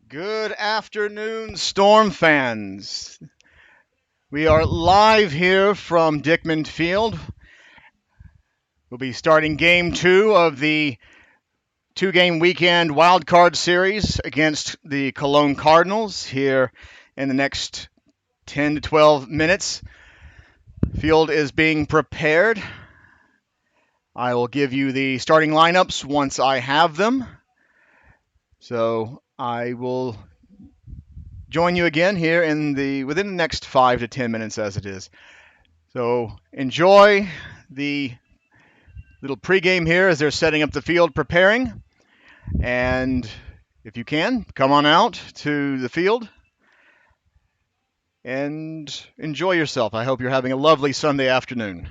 Good afternoon, Storm fans. We are live here from Dickman Field. We'll be starting game 2 of the two-game weekend wildcard series against the Cologne Cardinals here in the next 10 to 12 minutes. Field is being prepared. I will give you the starting lineups once I have them. So I will join you again here within the next 5 to 10 minutes as it is. So enjoy the little pregame here as they're setting up the field, preparing. And if you can, come on out to the field and enjoy yourself. I hope you're having a lovely Sunday afternoon.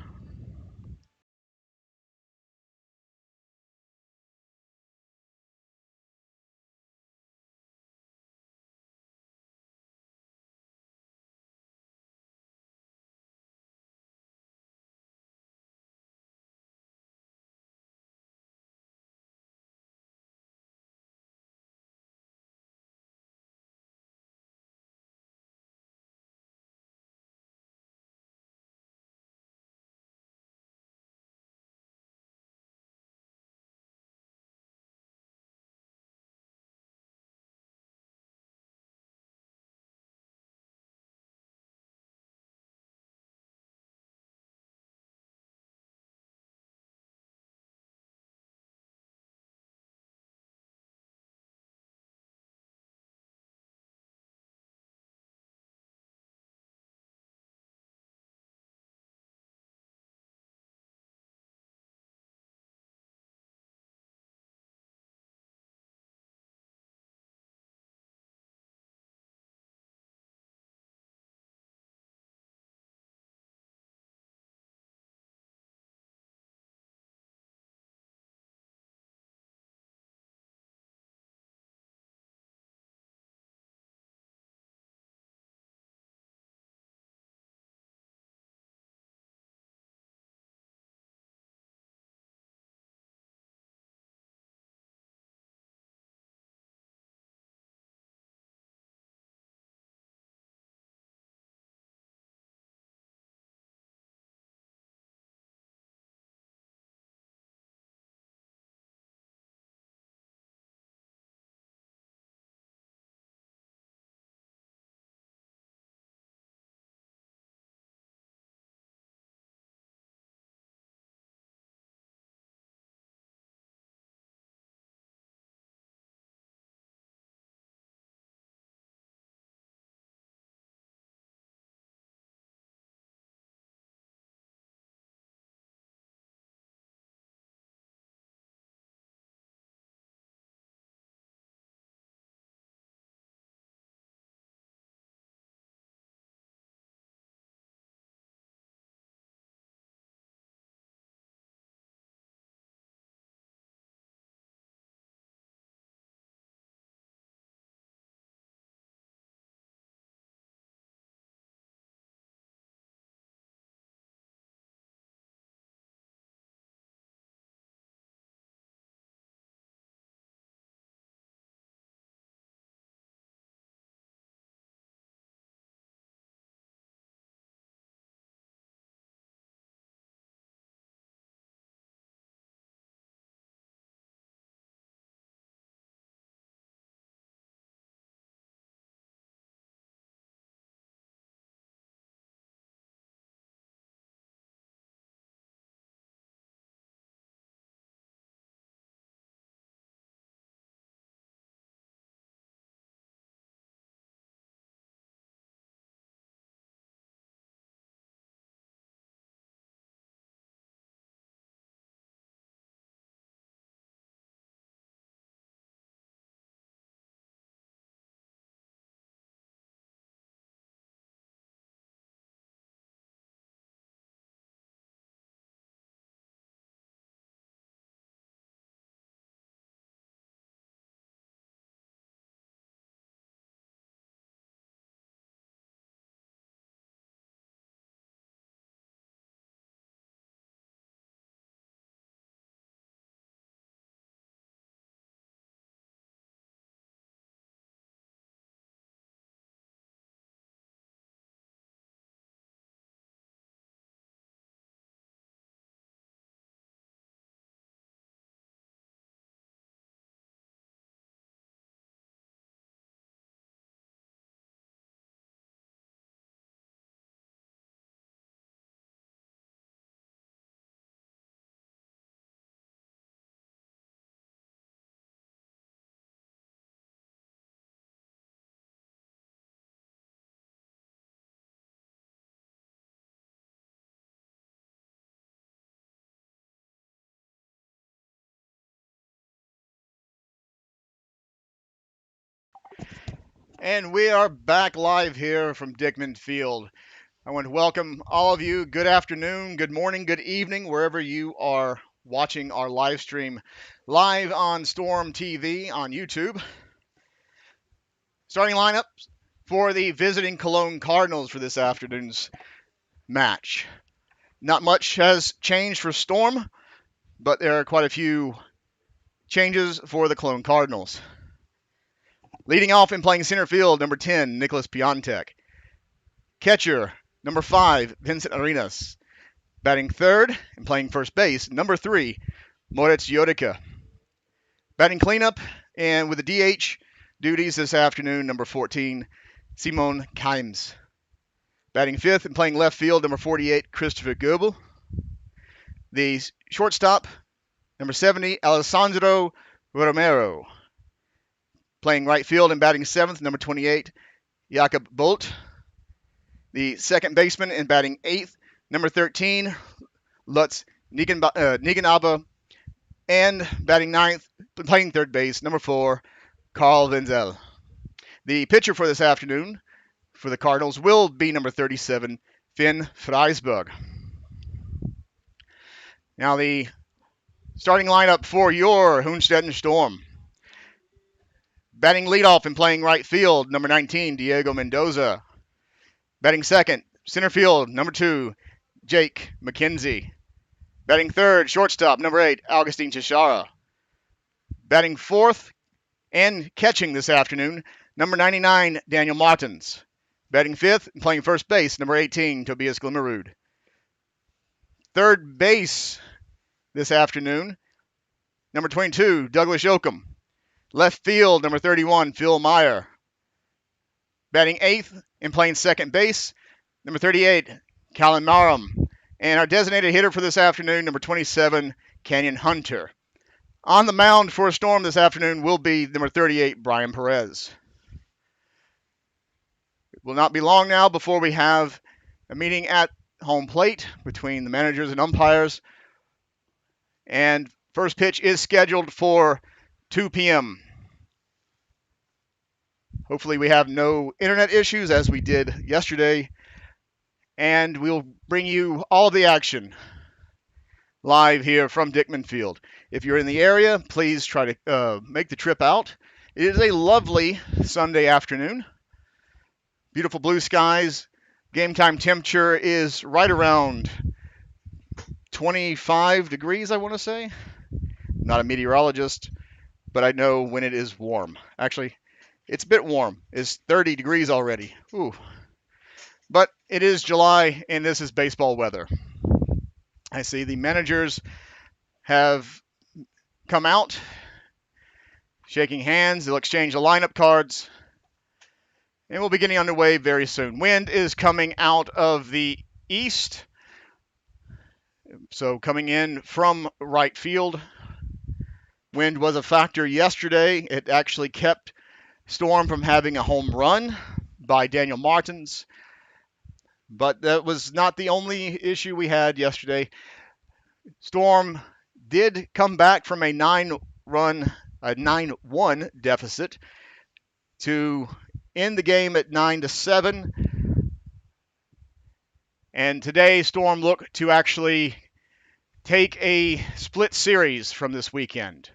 And we are back live here from Dickman Field. I want to welcome all of you. Good afternoon, good morning, good evening, wherever you are watching our live stream live on Storm TV on YouTube. Starting lineups for the visiting Cologne Cardinals for this afternoon's match. Not much has changed for Storm, but there are quite a few changes for the Cologne Cardinals. Leading off and playing center field, number 10, Nicholas Piontek. Catcher, number 5, Vincent Arenas. Batting third and playing first base, number 3, Moritz Jodica. Batting cleanup and with the DH duties this afternoon, number 14, Simon Keims. Batting fifth and playing left field, number 48, Christopher Goebel. The shortstop, number 70, Alessandro Romero. Playing right field and batting seventh, number 28, Jakob Bolt. The second baseman and batting eighth, number 13, Lutz Nigenaba. And batting ninth, playing third base, number 4, Carl Wenzel. The pitcher for this afternoon for the Cardinals will be number 37, Finn Freisberg. Now the starting lineup for your Hünstetten Storm. Batting leadoff and playing right field, number 19, Diego Mendoza. Batting second, center field, number 2, Jake McKenzie. Batting third, shortstop, number 8, Augustine Chishara. Batting fourth and catching this afternoon, number 99, Daniel Martins. Batting fifth and playing first base, number 18, Tobias Glimmerud. Third base this afternoon, number 22, Douglas Yoakum. Left field, number 31, Phil Meyer. Batting eighth and playing second base, number 38, Callan Marum. And our designated hitter for this afternoon, number 27, Canyon Hunter. On the mound for a Storm this afternoon will be number 38, Brian Perez. It will not be long now before we have a meeting at home plate between the managers and umpires. And first pitch is scheduled for 2 p.m. Hopefully we have no internet issues as we did yesterday. And we'll bring you all the action live here from Dickman Field. If you're in the area, please try to make the trip out. It is a lovely Sunday afternoon. Beautiful blue skies. Game time temperature is right around 25 degrees, I want to say. I'm not a meteorologist, but I know when it is warm. Actually, it's a bit warm. It's 30 degrees already. Ooh. But it is July, and this is baseball weather. I see the managers have come out, shaking hands. They'll exchange the lineup cards, and we'll be getting underway very soon. Wind is coming out of the east, so coming in from right field. Wind was a factor yesterday. It actually kept Storm from having a home run by Daniel Martins. But that was not the only issue we had yesterday. Storm did come back from a 9-1 deficit to end the game at 9-7. And today, Storm looked to actually take a split series from this weekend.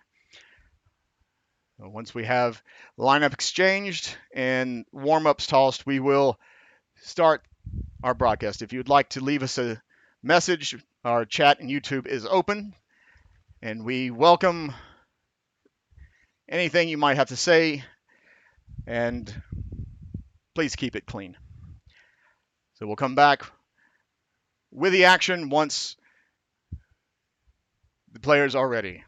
Once we have lineup exchanged and warm-ups tossed, we will start our broadcast. If you'd like to leave us a message, our chat and YouTube is open, and we welcome anything you might have to say, and please keep it clean. So we'll come back with the action once the players are ready.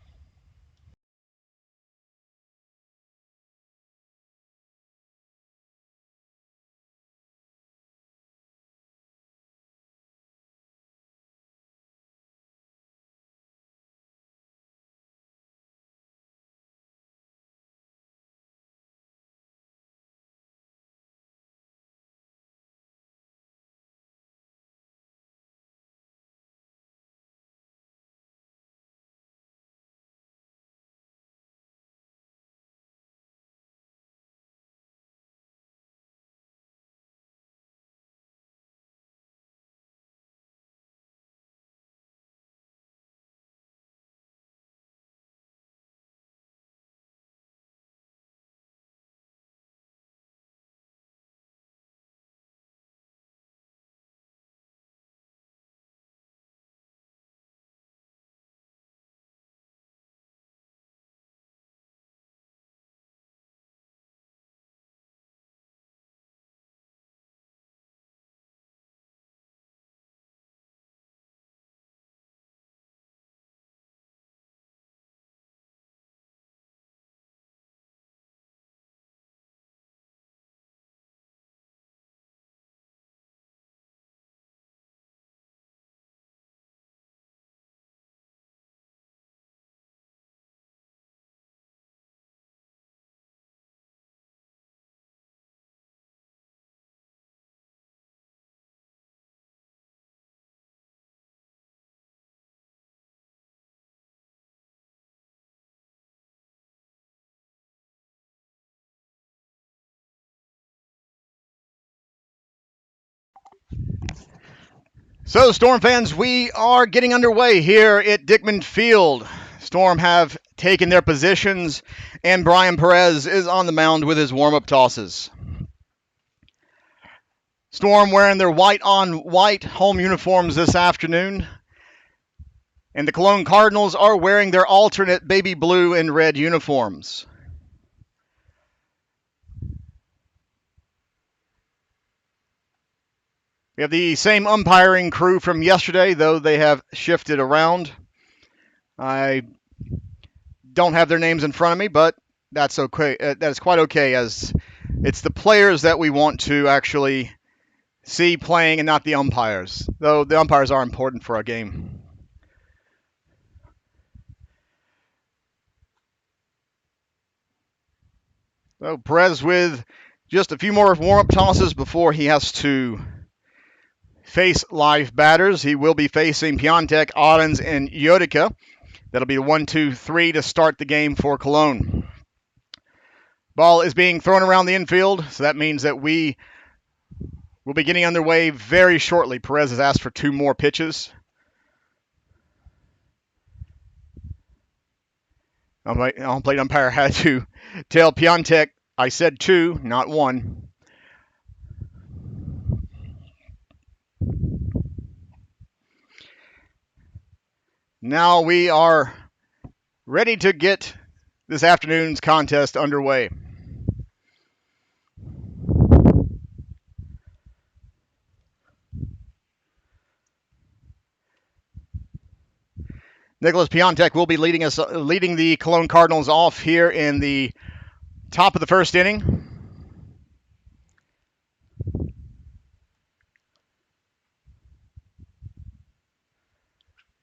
So, Storm fans, we are getting underway here at Dickman Field. Storm have taken their positions, and Brian Perez is on the mound with his warm-up tosses. Storm wearing their white-on-white home uniforms this afternoon, and the Cologne Cardinals are wearing their alternate baby blue and red uniforms. We have the same umpiring crew from yesterday, though they have shifted around. I don't have their names in front of me, but that's okay. That's quite okay, as it's the players that we want to actually see playing and not the umpires, though the umpires are important for our game. So Perez with just a few more warm-up tosses before he has to face live batters. He will be facing Piontek, Ottens, and Yotica. That'll be the 1-2-3 to start the game for Cologne. Ball is being thrown around the infield, so that means that we will be getting underway very shortly. Perez has asked for 2 more pitches. Home plate umpire had to tell Piontek, I said 2, not 1. Now we are ready to get this afternoon's contest underway. Nicholas Piontek will be leading the Cologne Cardinals off here in the top of the first inning.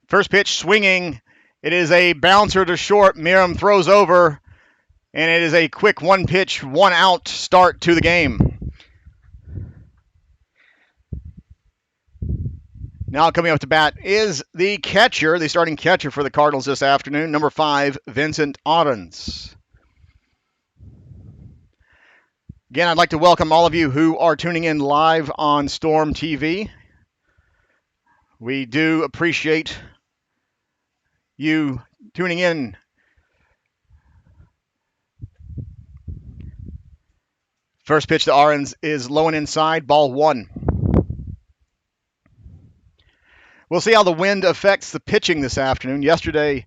First pitch swinging. It is a bouncer to short. Miram throws over, and it is a quick 1-pitch, 1-out start to the game. Now coming up to bat is the catcher, the starting catcher for the Cardinals this afternoon, number 5, Vincent Ottens. Again, I'd like to welcome all of you who are tuning in live on Storm TV. We do appreciate you tuning in. First pitch to Ottens is low and inside, ball 1. We'll see how the wind affects the pitching this afternoon. Yesterday,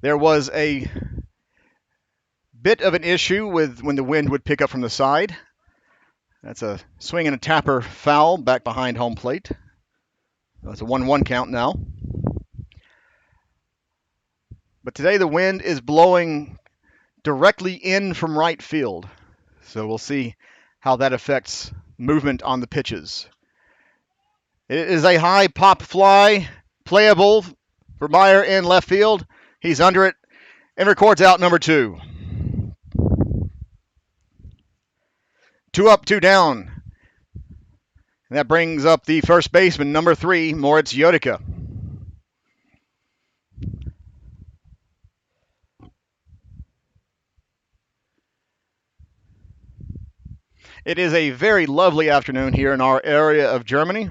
there was a bit of an issue with when the wind would pick up from the side. That's a swing and a tapper foul back behind home plate. That's a 1-1 count now. But today the wind is blowing directly in from right field. So we'll see how that affects movement on the pitches. It is a high pop fly, playable for Meyer in left field. He's under it and records out number 2. 2 up, 2 down. And that brings up the first baseman, number 3, Moritz Yotica. It is a very lovely afternoon here in our area of Germany.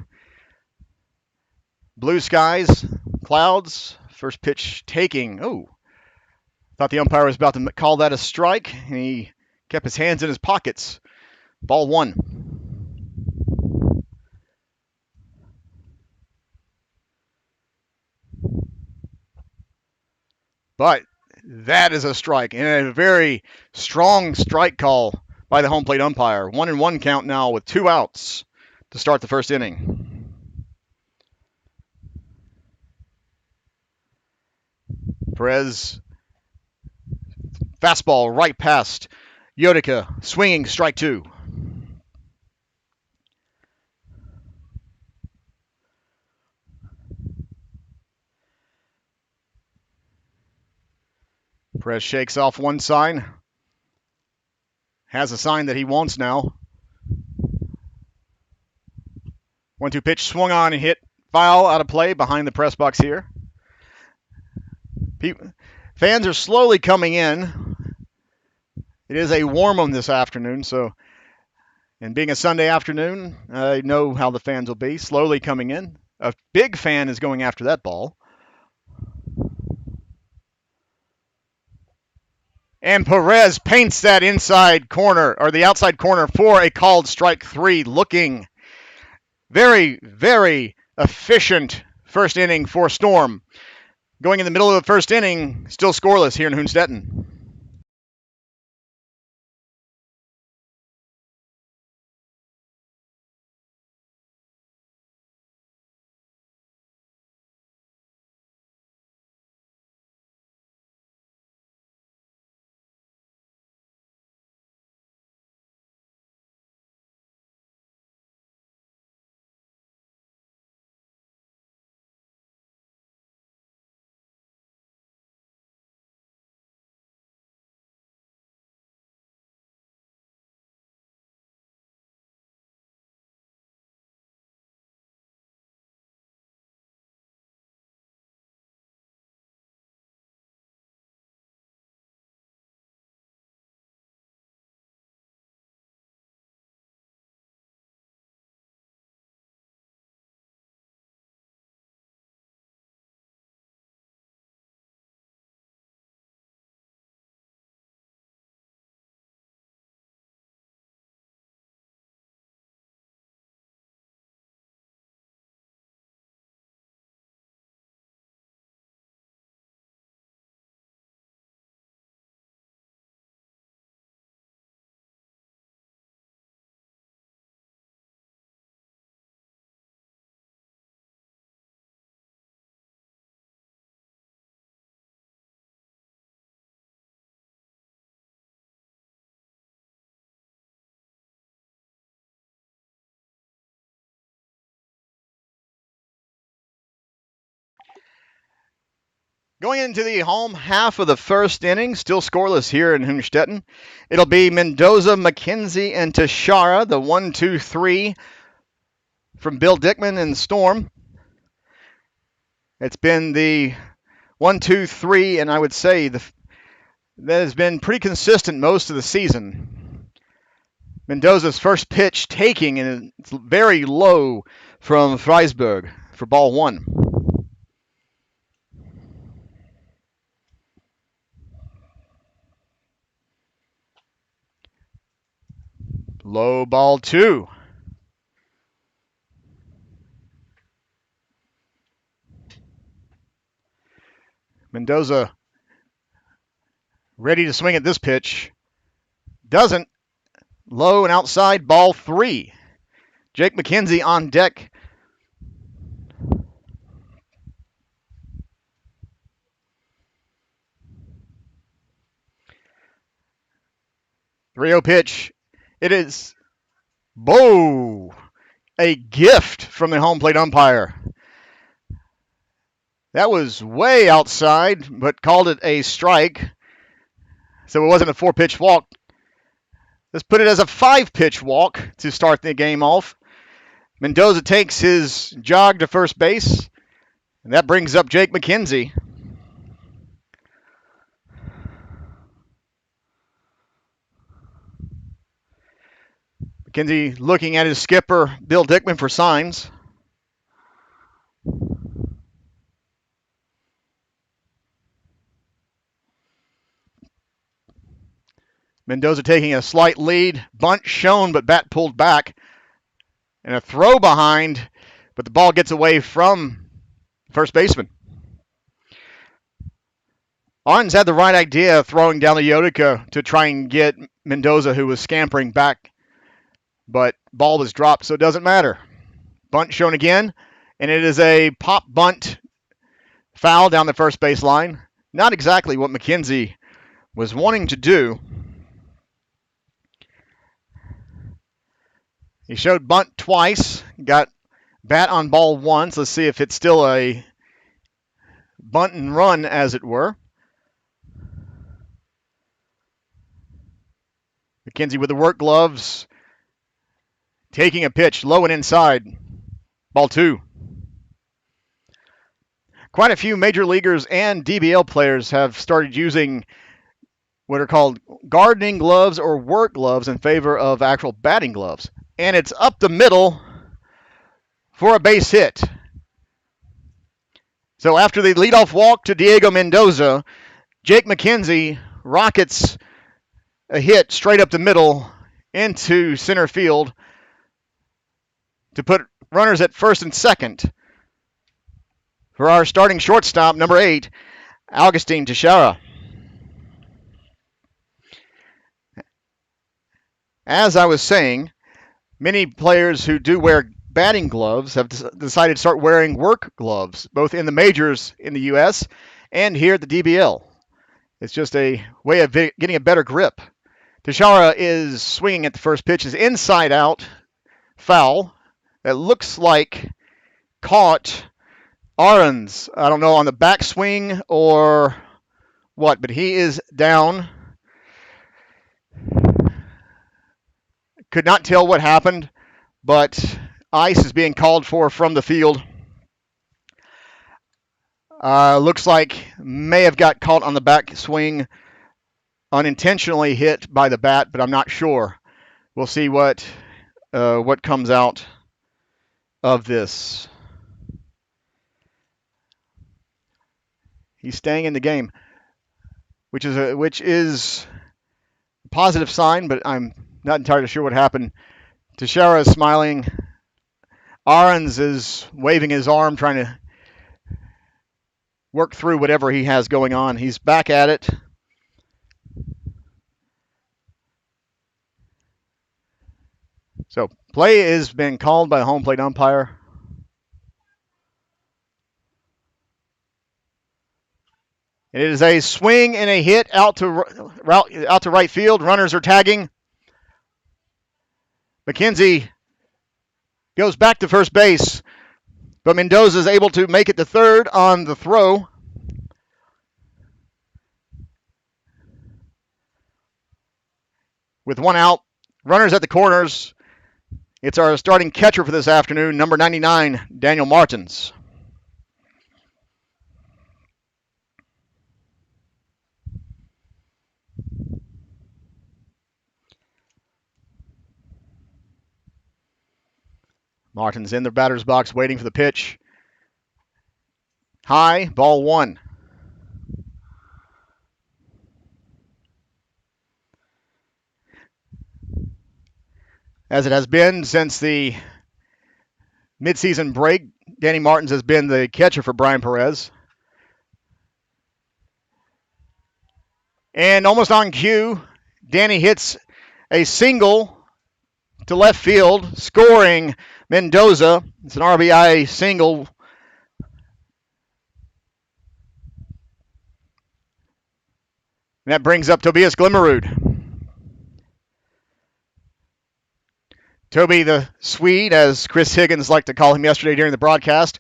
Blue skies, clouds, first pitch taking. Oh, thought the umpire was about to call that a strike, and he kept his hands in his pockets. Ball 1. But that is a strike, and a very strong strike call by the home plate umpire. 1-1 count now with 2 outs to start the first inning. Perez, fastball right past Yotica, swinging, strike 2. Perez shakes off one sign. Has a sign that he wants now. 1-2 pitch swung on and hit. Foul out of play behind the press box here. Fans are slowly coming in. It is a warm one this afternoon, so And being a Sunday afternoon, I know how the fans will be, slowly coming in. A big fan is going after that ball. And Perez paints that inside corner, or the outside corner, for a called strike 3, looking very, very efficient first inning for Storm. Going in the middle of the first inning, still scoreless here in Hünstetten. Going into the home half of the first inning, still scoreless here in Hünstetten. It'll be Mendoza, McKenzie, and Tashara, the 1-2-3 from Bill Dickman and Storm. It's been the 1-2-3, and I would say that has been pretty consistent most of the season. Mendoza's first pitch taking, and it's very low from Freisberg for ball 1. Low, ball 2. Mendoza ready to swing at this pitch. Doesn't. Low and outside, ball 3. Jake McKenzie on deck. Three-0 pitch. It is, whoa, a gift from the home plate umpire. That was way outside, but called it a strike. So it wasn't a 4-pitch walk. Let's put it as a 5-pitch walk to start the game off. Mendoza takes his jog to first base, and that brings up Jake McKenzie. McKenzie looking at his skipper, Bill Dickman, for signs. Mendoza taking a slight lead. Bunt shown, but bat pulled back. And a throw behind, but the ball gets away from first baseman. Arns had the right idea throwing down the Yotica to try and get Mendoza, who was scampering back. But ball was dropped, so it doesn't matter. Bunt shown again, and it is a pop bunt foul down the first base line. Not exactly what McKenzie was wanting to do. He showed bunt twice, got bat on ball once. Let's see if it's still a bunt and run, as it were. McKenzie with the work gloves, taking a pitch low and inside. Ball 2. Quite a few major leaguers and DBL players have started using what are called gardening gloves or work gloves in favor of actual batting gloves. And it's up the middle for a base hit. So after the leadoff walk to Diego Mendoza, Jake McKenzie rockets a hit straight up the middle into center field to put runners at first and second for our starting shortstop, number 8, Augustine Teixeira. As I was saying, many players who do wear batting gloves have decided to start wearing work gloves, both in the majors in the U.S. and here at the DBL. It's just a way of getting a better grip. Teixeira is swinging at the first pitch, is inside out, foul. That looks like caught Ahrens. I don't know on the backswing or what, but he is down. Could not tell what happened, but ice is being called for from the field. Looks like may have got caught on the backswing, unintentionally hit by the bat, but I'm not sure. We'll see what comes out of this. He's staying in the game, which is a positive sign, but I'm not entirely sure what happened. Teixeira is smiling. Ahrens is waving his arm, trying to work through whatever he has going on. He's back at it. So play has been called by the home plate umpire. It is a swing and a hit out to right field. Runners are tagging. McKenzie goes back to first base, but Mendoza is able to make it to third on the throw. With one out, runners at the corners. It's our starting catcher for this afternoon, number 99, Daniel Martins. Martins in the batter's box waiting for the pitch. High, ball one. As it has been since the midseason break, Danny Martins has been the catcher for Brian Perez. And almost on cue, Danny hits a single to left field, scoring Mendoza. It's an RBI single. And that brings up Tobias Glimmerud. Toby the Swede, as Chris Higgins liked to call him yesterday during the broadcast.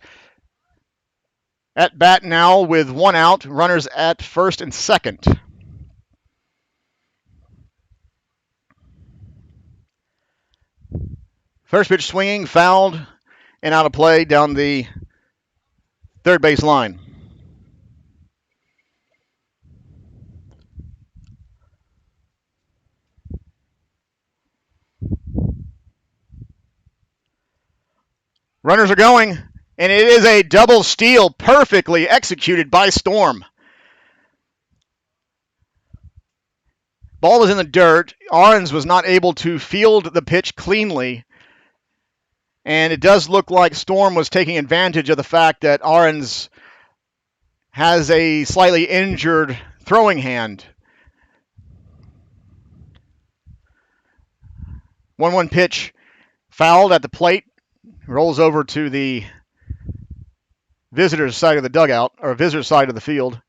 At bat now with one out, runners at first and second. First pitch swinging, fouled, and out of play down the third base line. Runners are going, and it is a double steal, perfectly executed by Storm. Ball was in the dirt. Ahrens was not able to field the pitch cleanly, and it does look like Storm was taking advantage of the fact that Ahrens has a slightly injured throwing hand. 1-1 pitch fouled at the plate. Rolls over to the visitor's side of the dugout, or visitor's side of the field.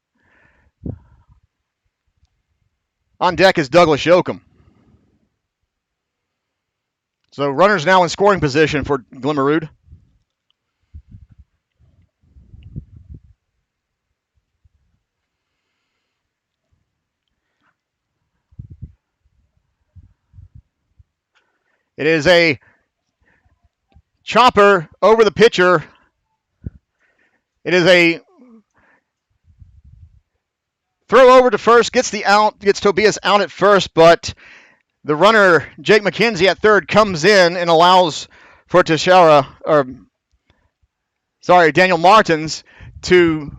On deck is Douglas Yoakum. So runners now in scoring position for Glimmerud. It is a chopper over the pitcher. It is a Throw over to first, gets Tobias out at first, but the runner, Jake McKenzie at third, comes in and allows for Daniel Martins to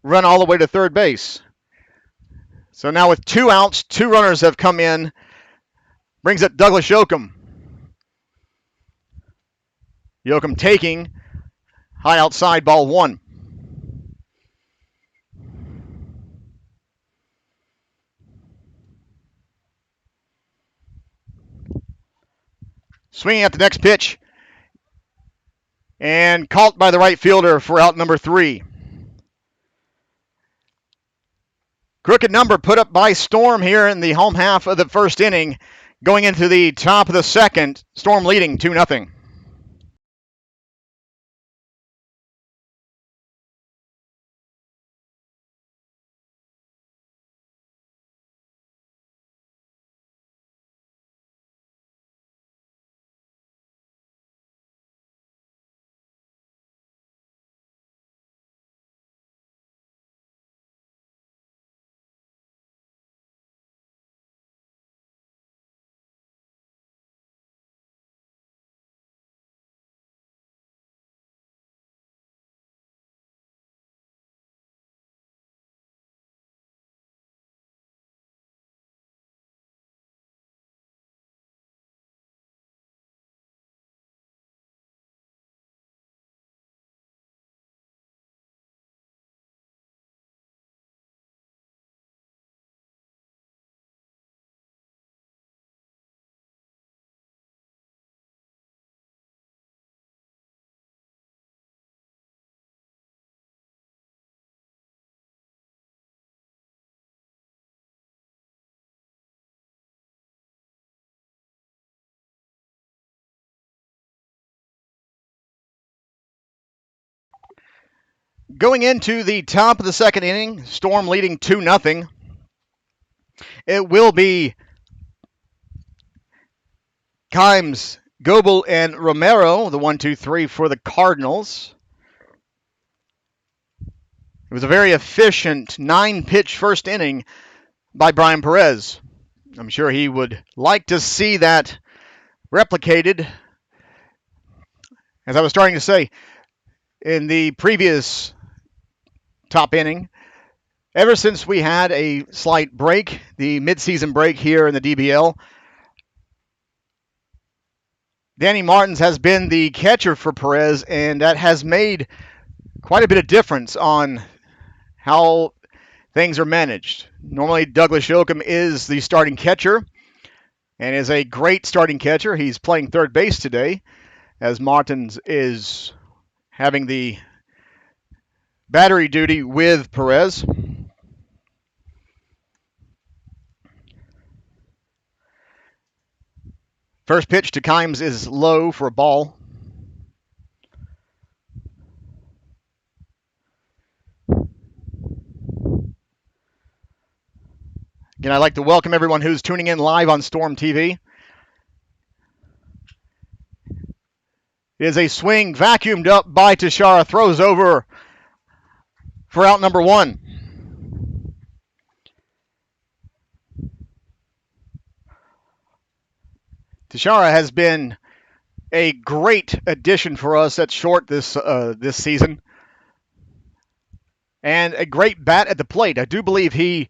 run all the way to third base. So now with 2 outs, 2 runners have come in. Brings up Douglas Yoakum. Yoakum taking high outside, ball 1. Swinging at the next pitch. And caught by the right fielder for out number 3. Crooked number put up by Storm here in the home half of the first inning. Going into the top of the second, Storm leading 2-0. Going into the top of the second inning, Storm leading 2-0. It will be Kimes, Goebel, and Romero, the 1-2-3 for the Cardinals. It was a very efficient 9-pitch first inning by Brian Perez. I'm sure he would like to see that replicated. As I was starting to say, in the previous top inning, ever since we had a slight break, the midseason break here in the DBL, Danny Martins has been the catcher for Perez, and that has made quite a bit of difference on how things are managed. Normally, Douglas Yoakum is the starting catcher and is a great starting catcher. He's playing third base today, as Martins is having the battery duty with Perez. First pitch to Kimes is low for a ball. Again, I'd like to welcome everyone who's tuning in live on Storm TV. It is a swing vacuumed up by Teixeira, throws over for out number 1. Teixeira has been a great addition for us at short this season, and a great bat at the plate. I do believe he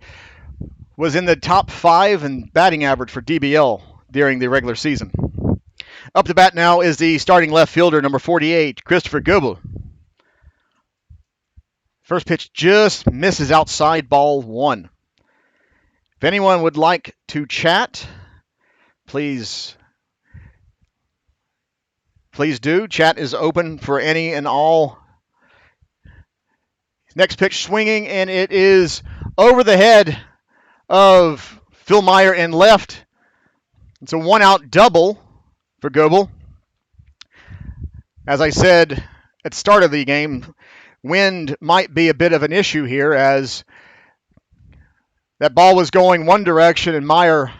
was in the top 5 in batting average for DBL during the regular season. Up to bat now is the starting left fielder, number 48, Christopher Goebel. First pitch just misses outside, ball 1. If anyone would like to chat, please do. Chat is open for any and all. Next pitch swinging, and it is over the head of Phil Meyer in left. It's a 1-out double for Goebel. As I said at the start of the game, wind might be a bit of an issue here, as that ball was going one direction and Meyer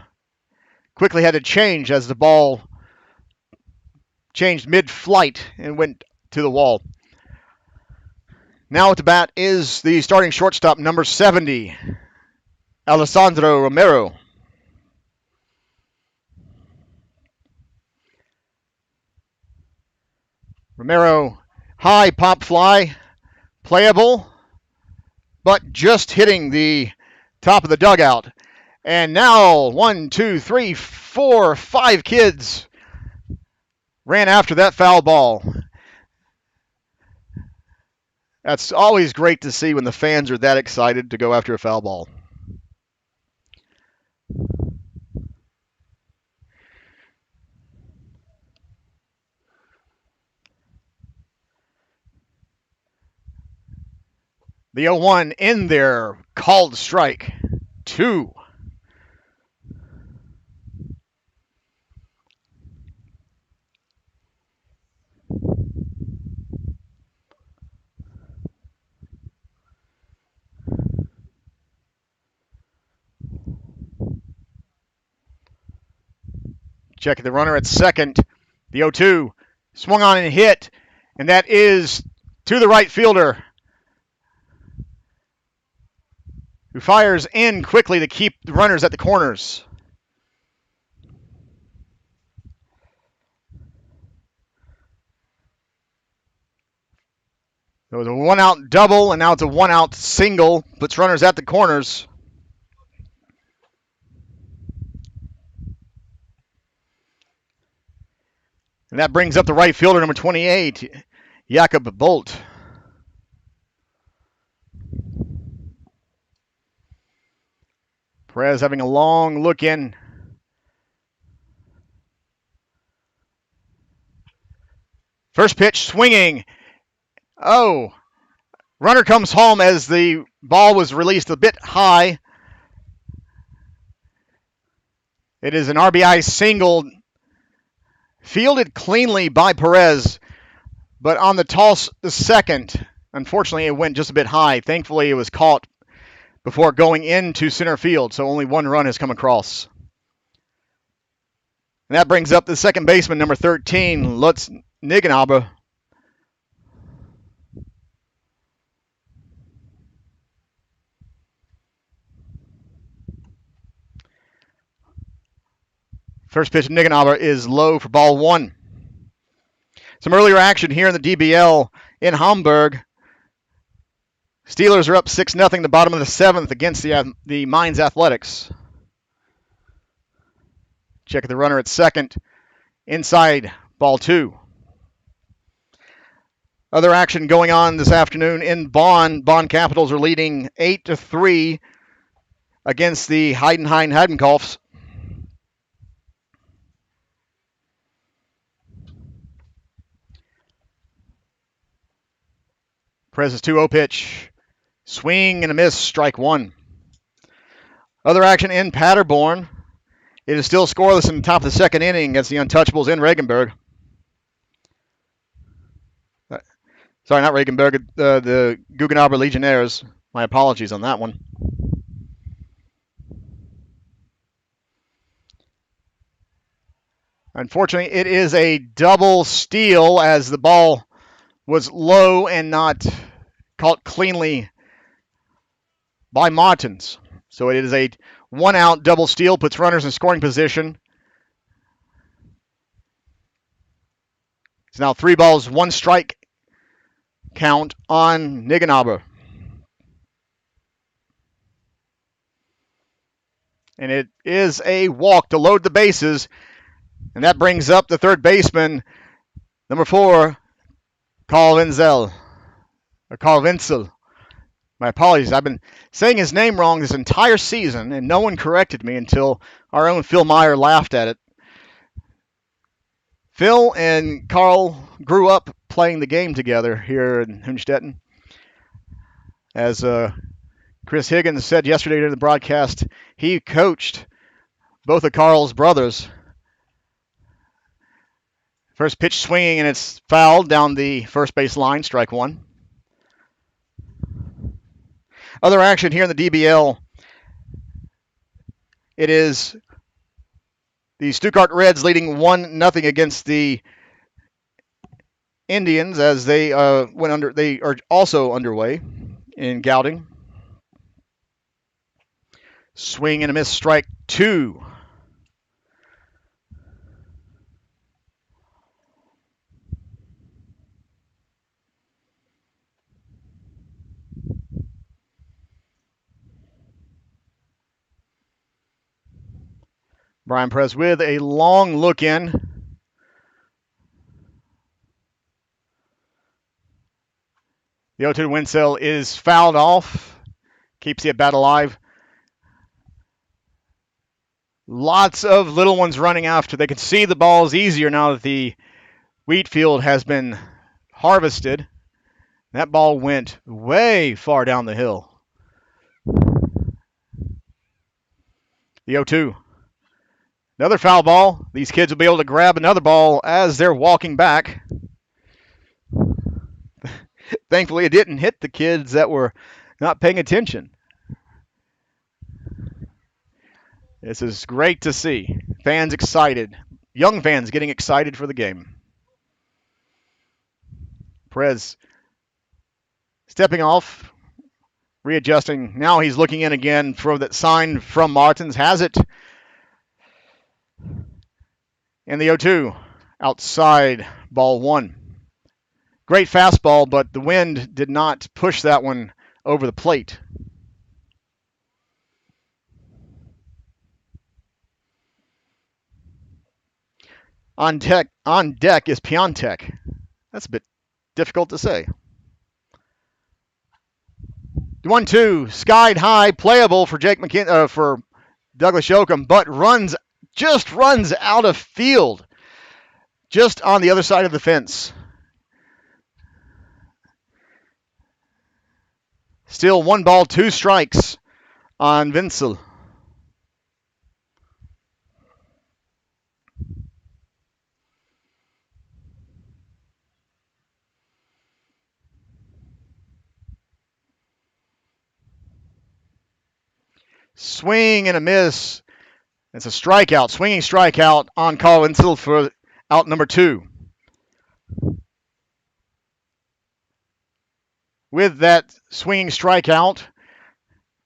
quickly had to change as the ball changed mid-flight and went to the wall. Now at the bat is the starting shortstop, number 70, Alessandro Romero. Romero, high pop fly, playable, but just hitting the top of the dugout. And now 1, 2, 3, 4, 5 kids ran after that foul ball. That's always great to see when the fans are that excited to go after a foul ball. The 0-1 in there, called strike. 2. Checking the runner at second. The 0-2 swung on and hit, and that is to the right fielder, who fires in quickly to keep the runners at the corners. It was a 1-out double, and now it's a 1-out single. Puts runners at the corners. And that brings up the right fielder, number 28, Jakob Bolt. Perez having a long look in. First pitch swinging. Oh, runner comes home as the ball was released a bit high. It is an RBI single, fielded cleanly by Perez, but on the toss the second, unfortunately it went just a bit high. Thankfully it was caught before going into center field, so only one run has come across. And that brings up the second baseman, number 13, Lutz Nigenaber. First pitch, Nigenaber is low for ball 1. Some earlier action here in the DBL in Hamburg. Steelers are up 6-0 the bottom of the 7th against the Mainz Athletics. Check the runner at second. Inside, ball 2. Other action going on this afternoon in Bonn. Bonn Capitals are leading 8-3 against the Heidenheim Heidenkaufs. Perez's 2-0 pitch. Swing and a miss, strike 1. Other action in Paderborn. It is still scoreless in the top of the second inning against the Untouchables in Regensburg. Sorry, not Regensburg, the Guggenaber Legionnaires. My apologies on that one. Unfortunately, it is a double steal as the ball was low and not caught cleanly by Martins. So it is a 1-out double steal, puts runners in scoring position. It's now 3 balls, 1 strike count on Nigenaber. And it is a walk to load the bases. And that brings up the third baseman, number 4, Carl Wenzel. My apologies. I've been saying his name wrong this entire season, and no one corrected me until our own Phil Meyer laughed at it. Phil and Carl grew up playing the game together here in Hünstetten. As Chris Higgins said yesterday during the broadcast, he coached both of Carl's brothers. First pitch swinging, and it's fouled down the first base line, strike 1. Other action here in the DBL. It is the Stuttgart Reds leading 1-0 against the Indians as they went under. They are also underway in Gouting. Swing and a miss, strike 2. Brian Perez with a long look in. The 0-2 Winsell is fouled off. Keeps the at bat alive. Lots of little ones running after. They can see the balls easier now that the wheat field has been harvested. That ball went way far down the hill. The 0-2. Another foul ball. These kids will be able to grab another ball as they're walking back. Thankfully, it didn't hit the kids that were not paying attention. This is great to see. Fans excited. Young fans getting excited for the game. Perez stepping off, readjusting. Now he's looking in again for that sign from Martins. Has it. And the 0-2. Outside, ball 1. Great fastball, but the wind did not push that one over the plate. On deck is Piontek. That's a bit difficult to say. 1-2, skied high, playable for for Douglas Yoakum, but runs out of field, just on the other side of the fence. Still 1 ball, 2 strikes on Winsell. Swing and a miss. It's a strikeout, swinging strikeout on Carl Winsell for out number 2. With that swinging strikeout,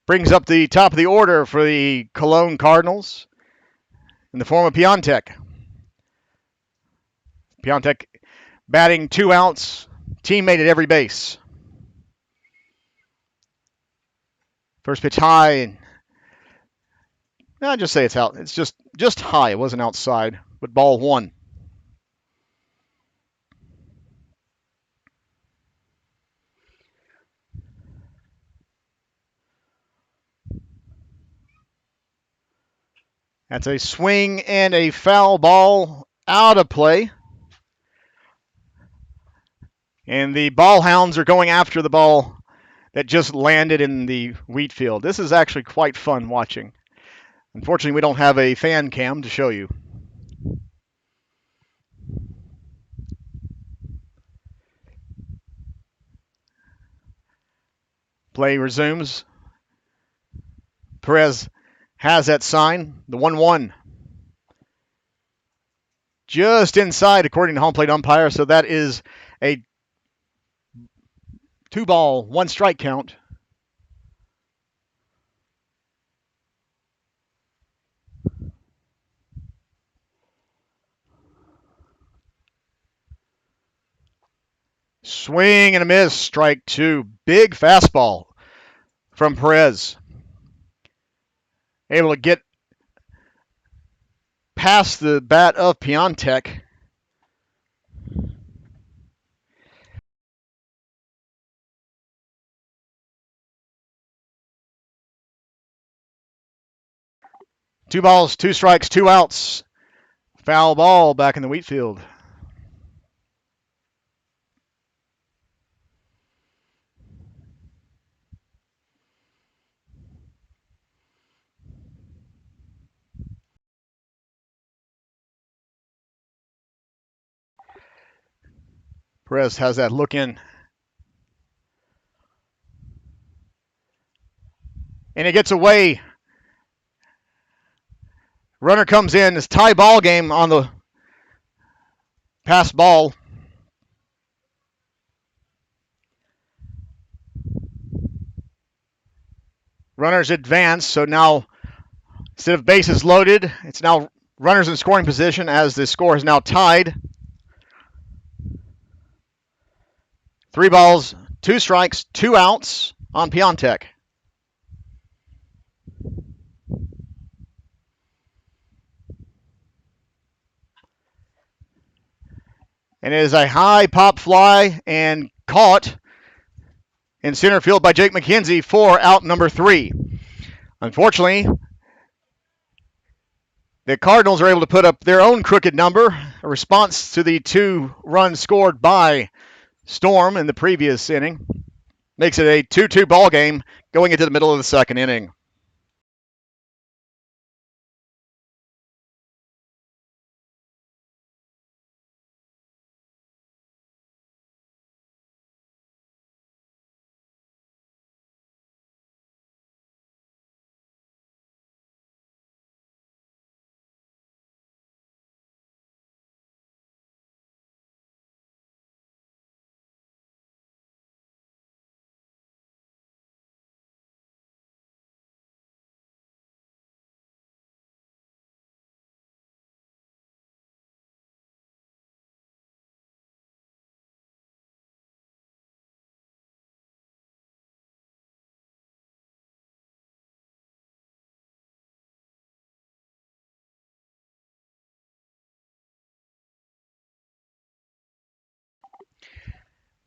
brings up the top of the order for the Cologne Cardinals in the form of Piontek. Piontek batting 2 outs, teammate at every base. First pitch high. I'll just say it's out. It's just high. It wasn't outside, but ball 1. That's a swing and a foul ball out of play. And the ball hounds are going after the ball that just landed in the wheat field. This is actually quite fun watching. Unfortunately, we don't have a fan cam to show you. Play resumes. Perez has that sign, the 1-1. Just inside, according to home plate umpire, so that is a 2 ball, 1 strike count. Swing and a miss, strike 2. Big fastball from Perez. Able to get past the bat of Piontek. Two balls, 2 strikes, 2 outs. Foul ball back in the wheat field. Perez has that look in. And it gets away. Runner comes in. It's tie ball game on the pass ball. Runners advance, so now instead of bases loaded, it's now runners in scoring position as the score is now tied. 3 balls, 2 strikes, 2 outs on Piontek. And it is a high pop fly and caught in center field by Jake McKenzie for out number 3. Unfortunately, the Cardinals are able to put up their own crooked number, a response to the 2 runs scored by Storm in the previous inning. Makes it a 2-2 ball game going into the middle of the second inning.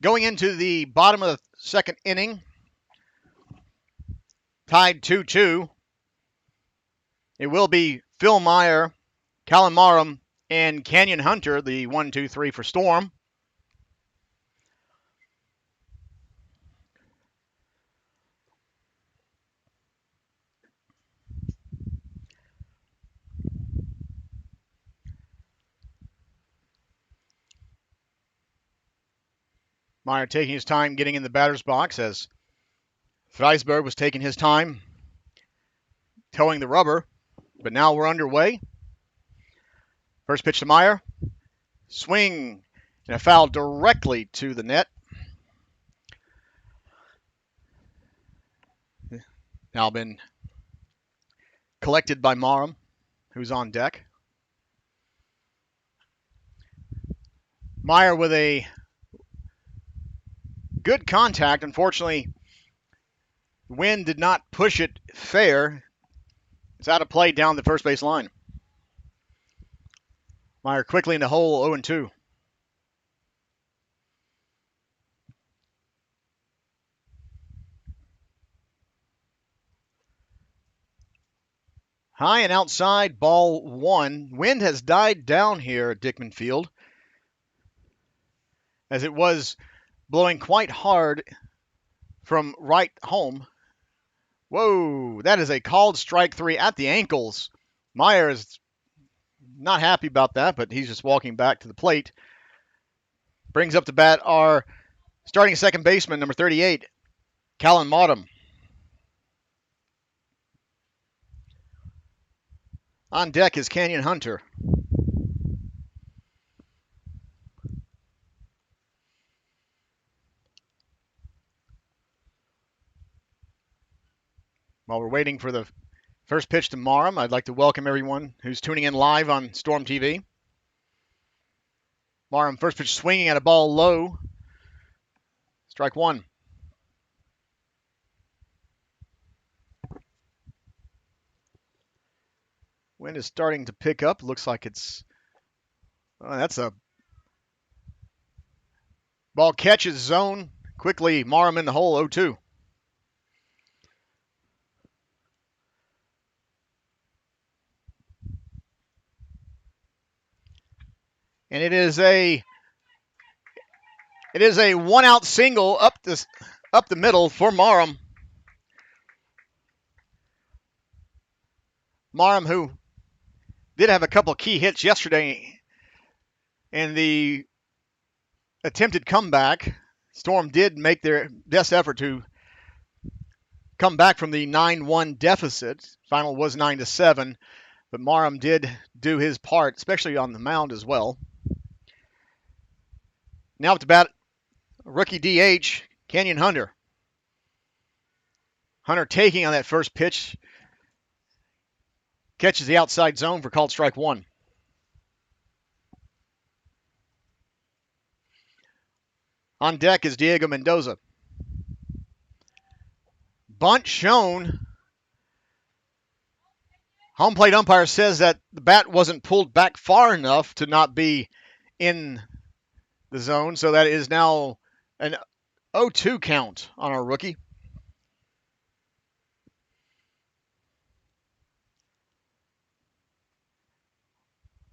Going into the bottom of the second inning, tied 2-2, it will be Phil Meyer, Callan Marham, and Canyon Hunter, the 1-2-3 for Storm. Meyer taking his time getting in the batter's box as Freisberg was taking his time towing the rubber. But now we're underway. First pitch to Meyer. Swing and a foul directly to the net. Now been collected by Marham, who's on deck. Meyer with a good contact. Unfortunately, the wind did not push it fair. It's out of play down the first base line. Meyer quickly in the hole, 0-2. High and outside, ball 1. Wind has died down here at Dickman Field, as it was blowing quite hard from right home. Whoa, that is a called strike 3 at the ankles. Meyer is not happy about that, but he's just walking back to the plate. Brings up to bat our starting second baseman, number 38, Callan Marham. On deck is Canyon Hunter. While we're waiting for the first pitch to Marham, I'd like to welcome everyone who's tuning in live on Storm TV. Marham, first pitch swinging at a ball low. Strike 1. Wind is starting to pick up. Looks like it's... that's a... Ball catches zone. Quickly, Marham in the hole, 0-2. And it is a 1-out single up the middle for Marham. Marham, who did have a couple key hits yesterday in the attempted comeback. Storm did make their best effort to come back from the 9-1 deficit. Final was 9-7, but Marham did do his part, especially on the mound as well. Now up to bat, rookie DH, Canyon Hunter. Hunter taking on that first pitch. Catches the outside zone for called strike one. On deck is Diego Mendoza. Bunt shown. Home plate umpire says that the bat wasn't pulled back far enough to not be in the zone, so that is now an 0-2 count on our rookie.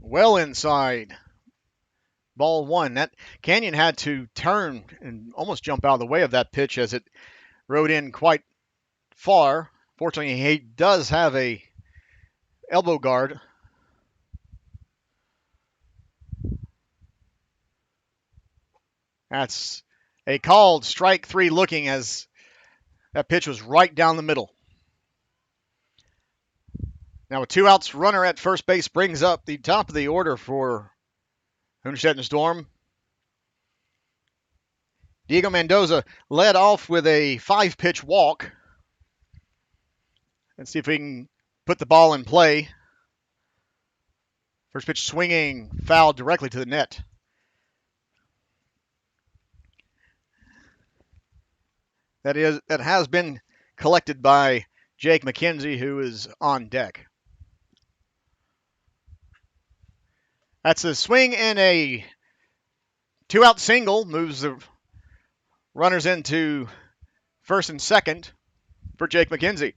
Well inside. Ball one. That Canyon had to turn and almost jump out of the way of that pitch as it rode in quite far. Fortunately, he does have a elbow guard. That's a called strike three looking as that pitch was right down the middle. Now with 2 outs, runner at first base brings up the top of the order for Hünstetten Storm. Diego Mendoza led off with a 5-pitch walk. Let's see if we can put the ball in play. First pitch swinging, foul directly to the net. That has been collected by Jake McKenzie, who is on deck. That's a swing and a 2-out single, moves the runners into first and second for Jake McKenzie.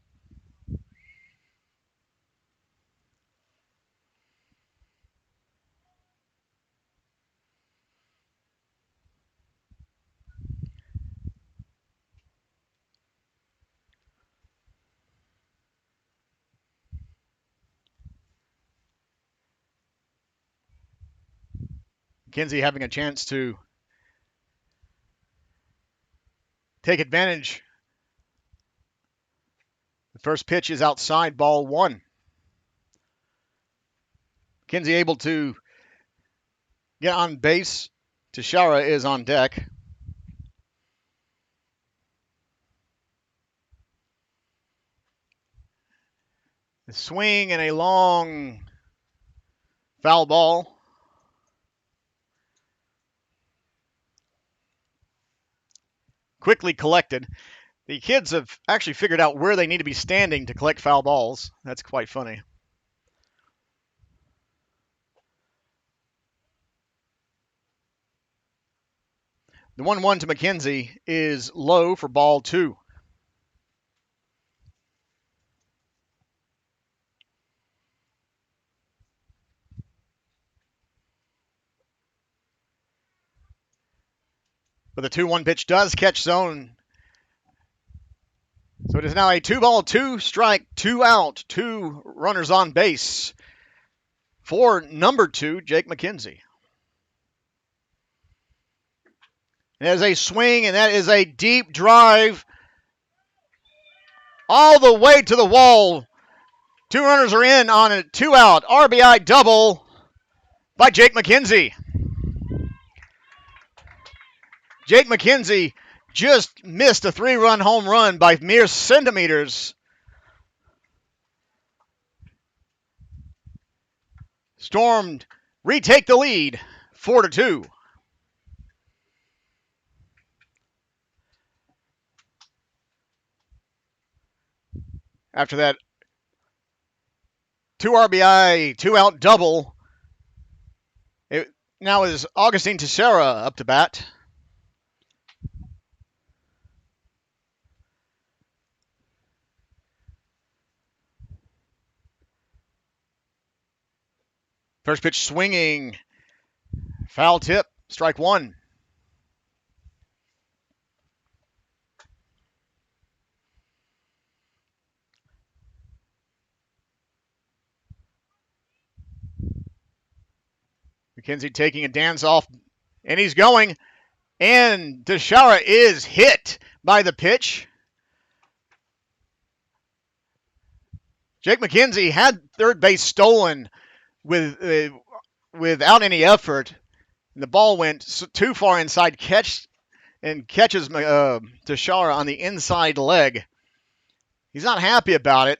McKenzie having a chance to take advantage. The first pitch is outside, ball one. McKenzie able to get on base. Teixeira is on deck. The swing and a long foul ball. Quickly collected. The kids have actually figured out where they need to be standing to collect foul balls. That's quite funny. The 1-1 to McKenzie is low for ball two. But the 2-1 pitch does catch zone. So it is now a 2-ball, 2-strike, 2-out, 2 runners on base for number 2, Jake McKenzie. That is a swing, and that is a deep drive all the way to the wall. 2 runners are in on a 2-out RBI double by Jake McKenzie. Jake McKenzie just missed a 3-run home run by mere centimeters. Storm retake the lead, 4-2. After that 2 RBI, 2-out double, it now is Augustine Teixeira up to bat. First pitch swinging, foul tip, strike one. McKenzie taking a dance off, and he's going, and Teixeira is hit by the pitch. Jake McKenzie had third base stolen without any effort. And the ball went too far inside, catches Teixeira on the inside leg. He's not happy about it,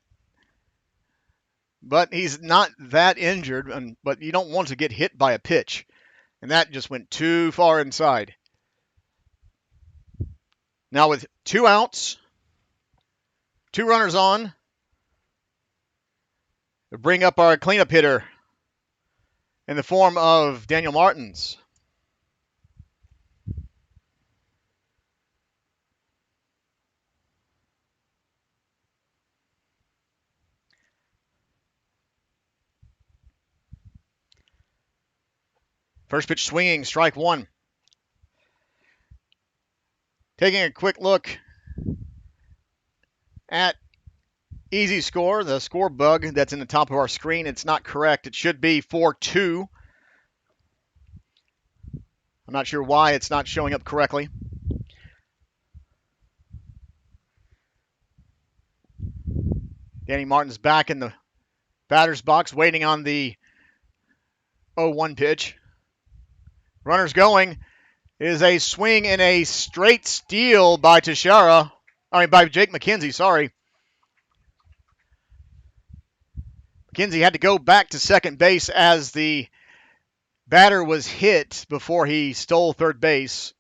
but he's not that injured. But you don't want to get hit by a pitch. And that just went too far inside. Now with 2 outs, 2 runners on, we bring up our cleanup hitter in the form of Daniel Martins. First pitch swinging, strike 1. Taking a quick look at Easy Score, the score bug that's in the top of our screen. It's not correct. It should be 4-2. I'm not sure why it's not showing up correctly. Danny Martin's back in the batter's box waiting on the 0-1 pitch. Runners going. It is a swing and a straight steal by Jake McKenzie, sorry. McKenzie had to go back to second base as the batter was hit before he stole third base,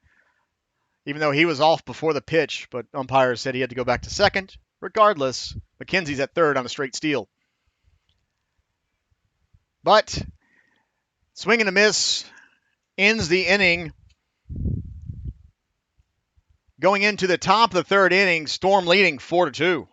even though he was off before the pitch, but umpires said he had to go back to second. Regardless, McKenzie's at third on a straight steal. But swing and a miss ends the inning. Going into the top of the third inning, Storm leading 4-2.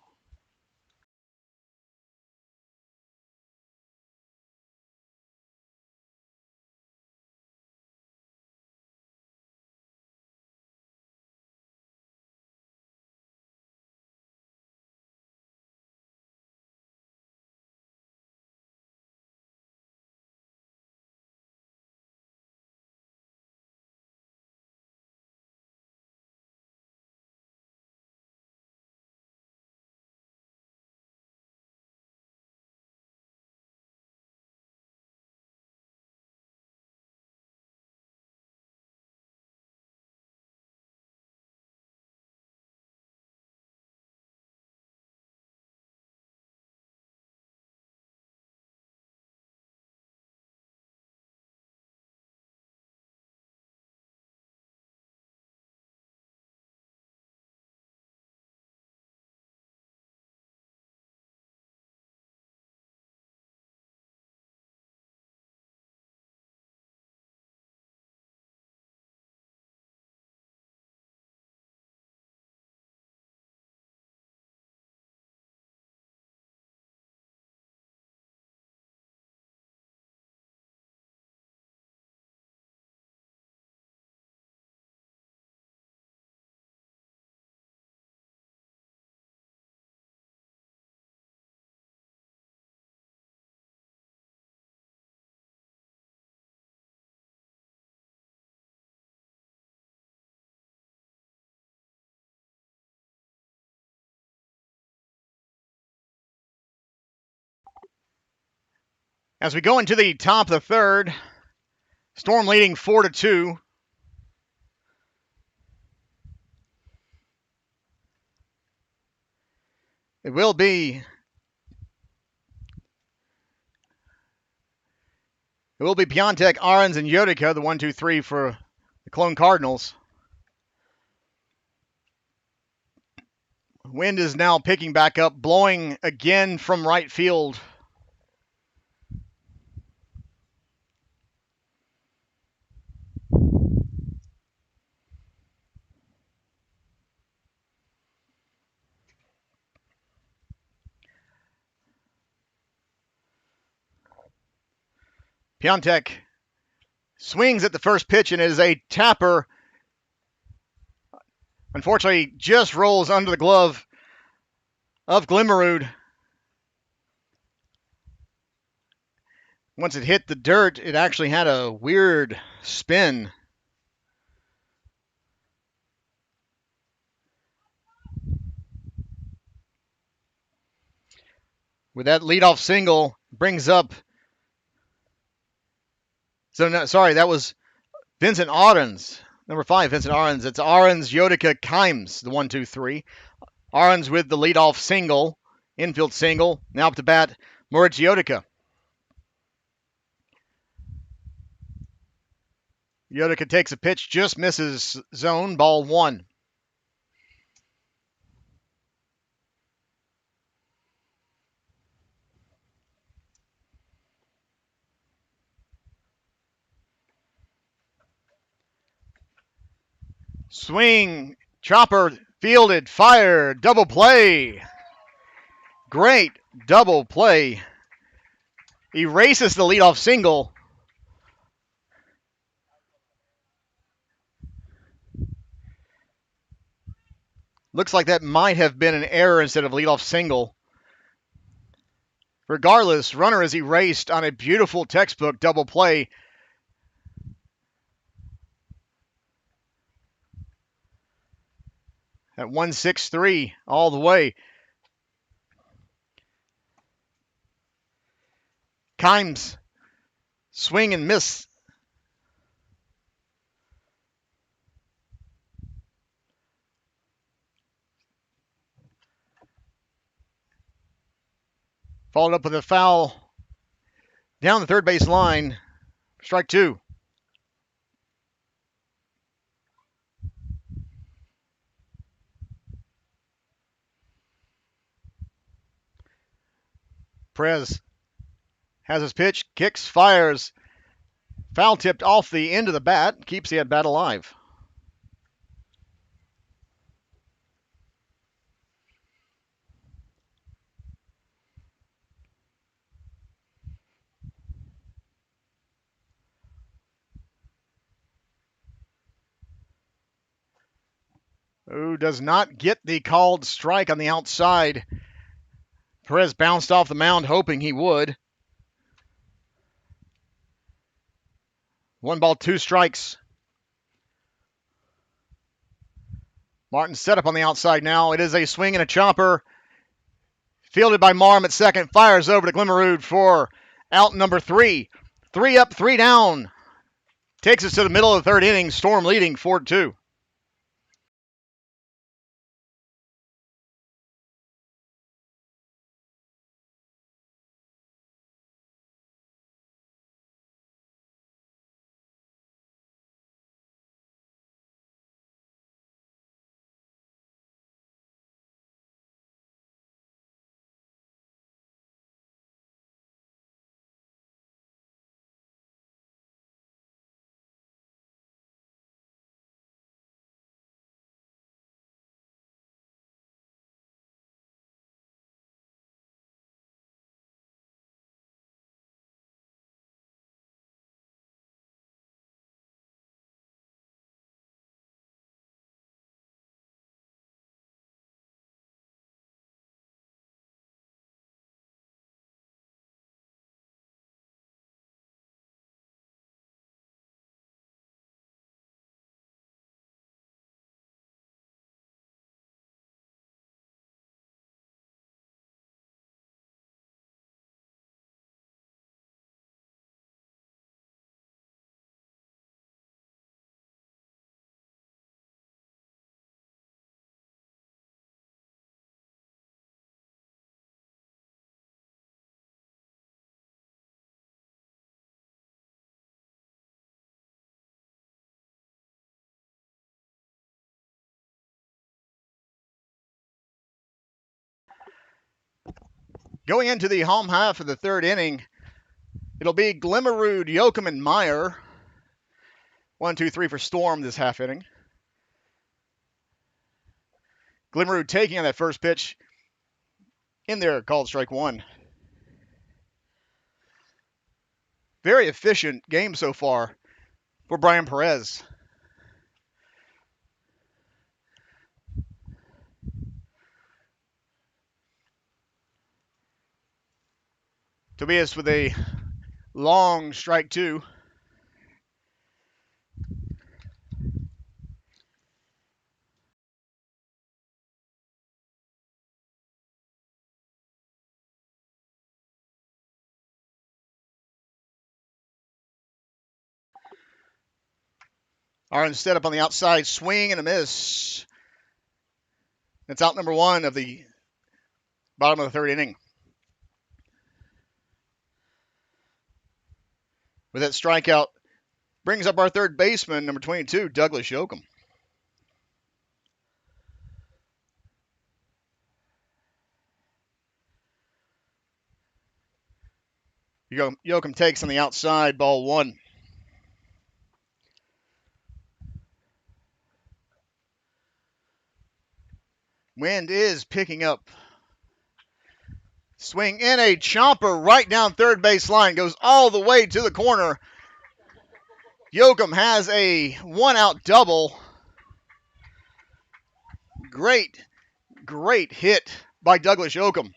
As we go into the top of the third, Storm leading 4-2. It will be Piontek, Ahrens, and Yotica, the 1-2-3 for the Cologne Cardinals. Wind is now picking back up, blowing again from right field. Piontek swings at the first pitch and it is a tapper. Unfortunately, just rolls under the glove of Glimmerud. Once it hit the dirt, it actually had a weird spin. With that leadoff single, brings up. That was Vincent Ahrens. Number 5, Vincent Ahrens. It's Ahrens, Yotica, Kimes, the 1-2-3. Arons with the leadoff single, infield single. Now up to bat, Moritz Jodica. Jodica takes a pitch, just misses zone, ball 1. Swing, chopper, fielded, fired, double play. Great double play. Erases the leadoff single. Looks like that might have been an error instead of leadoff single. Regardless, runner is erased on a beautiful textbook double play. At 1-6-3 all the way. Kimes, swing and miss. Followed up with a foul down the third base line. Strike 2. Perez has his pitch, kicks, fires. Foul tipped off the end of the bat, keeps the at-bat alive. Who does not get the called strike on the outside. Perez bounced off the mound hoping he would. 1 ball, 2 strikes. Martin set up on the outside now. It is a swing and a chopper. Fielded by Marm at second. Fires over to Glimmerud for out number 3. 3 up, 3 down. Takes us to the middle of the third inning. Storm leading 4-2. Going into the home half of the third inning, it'll be Glimmerud, Yoakum, and Meyer. 1, 2, 3 for Storm this half inning. Glimmerud taking on that first pitch in there, called strike 1. Very efficient game so far for Brian Perez. Tobias with a long strike 2. Arons set up on the outside, swing and a miss. That's out number one of the bottom of the third inning. With that strikeout, brings up our third baseman, number 22, Douglas Yoakum. Yoakum takes on the outside, ball one. Wind is picking up. Swing in a chopper right down third base line, goes all the way to the corner. Yoakum has a one-out double. Great hit by Douglas Yoakum.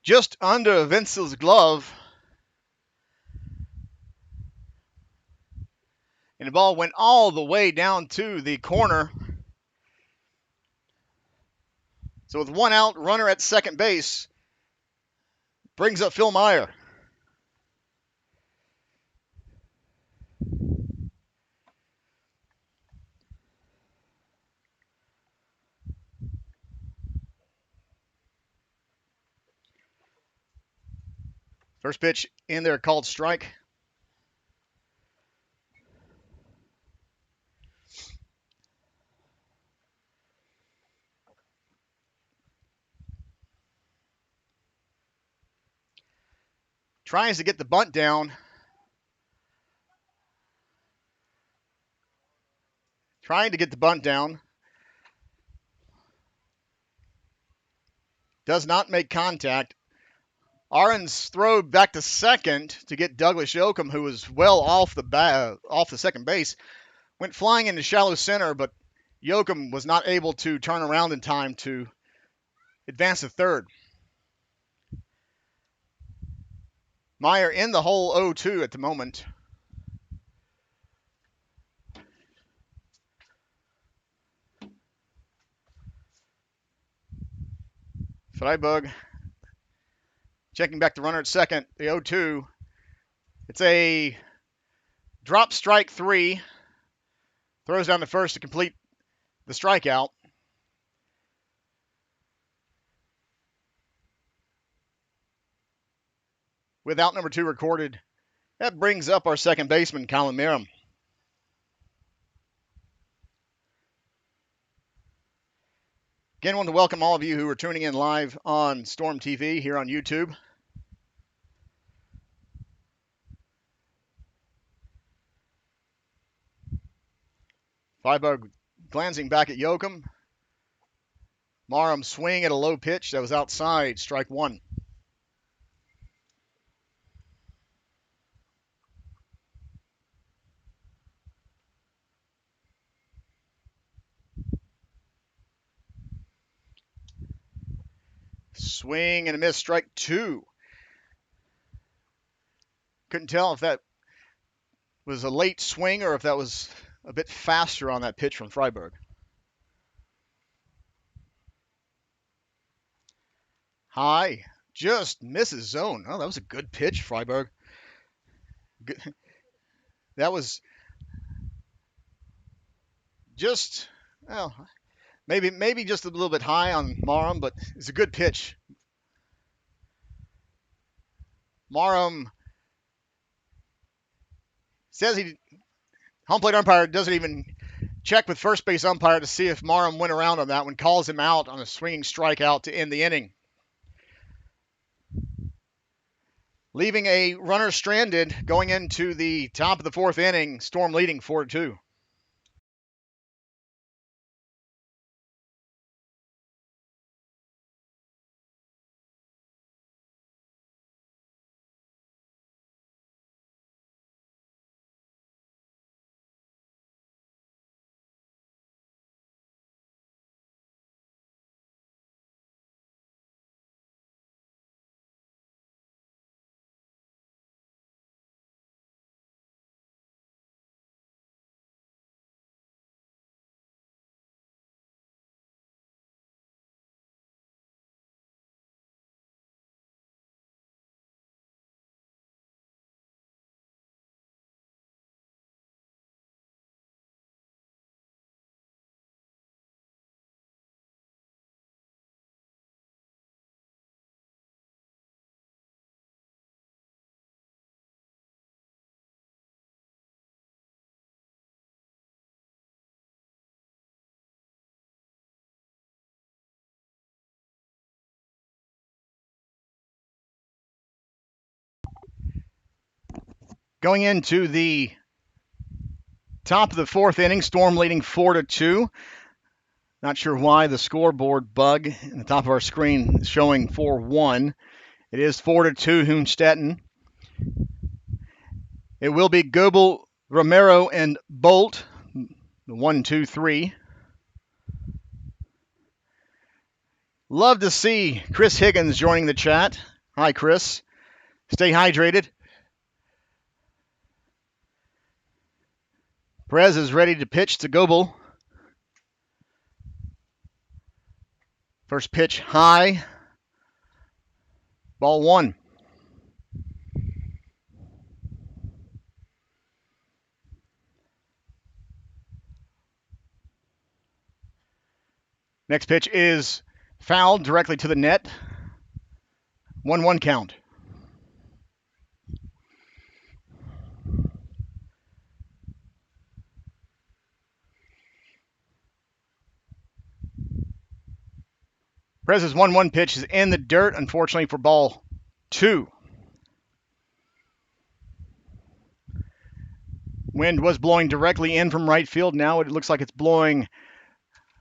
Just under Vince's glove. And the ball went all the way down to the corner. So with one out, runner at second base, brings up Phil Meyer. First pitch in there called strike. Tries to get the bunt down. Does not make contact. Aaron's throw back to second to get Douglas Yoakum, who was well off the second base. Went flying into shallow center, but Yoakum was not able to turn around in time to advance to third. Meyer in the hole 0-2 at the moment. Freiburg checking back the runner at second, the 0-2. It's a drop strike 3. Throws down to first to complete the strikeout. With out number 2 recorded, that brings up our second baseman, Colin Merrim. Again, I want to welcome all of you who are tuning in live on Storm TV here on YouTube. Freiburg glancing back at Yoakum. Merrim swing at a low pitch that was outside, strike 1. Swing and a miss, strike 2. Couldn't tell if that was a late swing or if that was a bit faster on that pitch from Freiburg. High, just misses zone. Oh, that was a good pitch, Freiburg. Good. That was just, well, maybe just a little bit high on Merrim, but it's a good pitch. Merrim says home plate umpire doesn't even check with first base umpire to see if Merrim went around on that one, calls him out on a swinging strikeout to end the inning. Leaving a runner stranded going into the top of the 4th inning, Storm leading 4-2. Going into the top of the fourth inning, Storm leading 4-2. Not sure why the scoreboard bug in the top of our screen is showing 4-1. It is 4-2 Hünstetten. It will be Goebel, Romero, and Bolt, the 1-2-3. Love to see Chris Higgins joining the chat. Hi, Chris. Stay hydrated. Perez is ready to pitch to Goebel. First pitch high. Ball one. Next pitch is fouled directly to the net. 1-1 count. Perez's 1-1 pitch is in the dirt, unfortunately, for ball two. Wind was blowing directly in from right field. Now it looks like it's blowing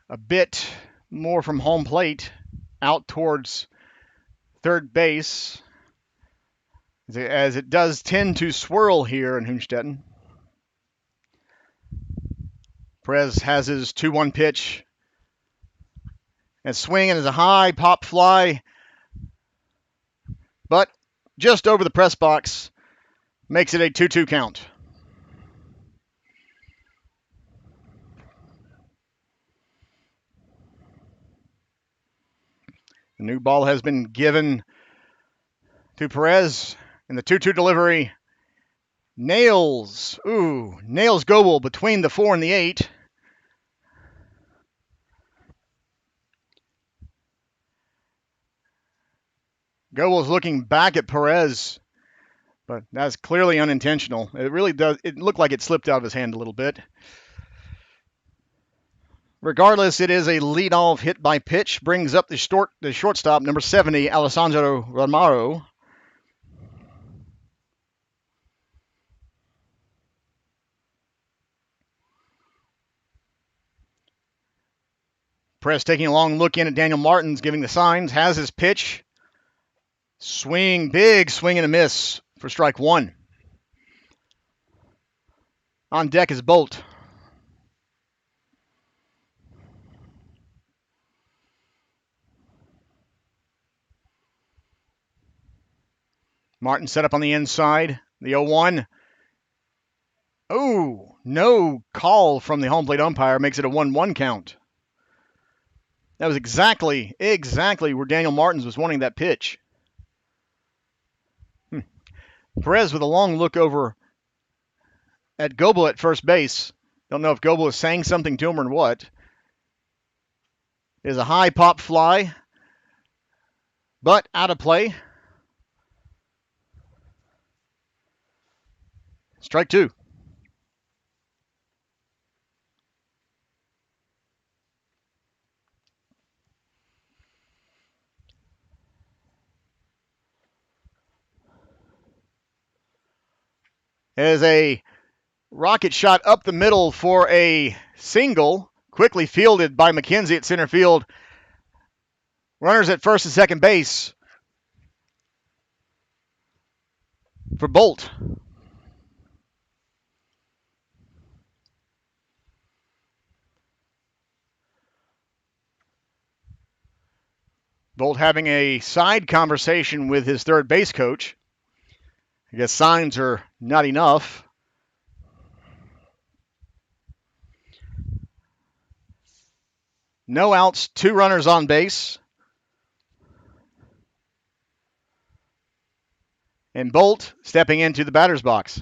a bit more from home plate out towards third base, as it does tend to swirl here in Hünstetten. Perez has his 2-1 pitch. And swinging is a high pop fly, but just over the press box, makes it a 2-2 count. The new ball has been given to Perez, and the 2-2 delivery nails Goebel between the 4 and the 8. Goebel's looking back at Perez, but that's clearly unintentional. It really does. It looked like it slipped out of his hand a little bit. Regardless, it is a leadoff hit by pitch. Brings up the shortstop, number 70, Alessandro Romero. Perez taking a long look in at Daniel Martins, giving the signs. Has his pitch. Big swing and a miss for strike one. On deck is Bolt. Martin set up on the inside. The 0-1. Oh, no call from the home plate umpire. Makes it a 1-1 count. That was exactly where Daniel Martins was wanting that pitch. Perez with a long look over at Goebel at first base. Don't know if Goebel is saying something to him or what. It is a high pop fly, but out of play. Strike two. As a rocket shot up the middle for a single, quickly fielded by McKenzie at center field. Runners at first and second base for Bolt. Bolt having a side conversation with his third base coach. I guess signs are not enough. No outs, 2 runners on base. And Bolt stepping into the batter's box.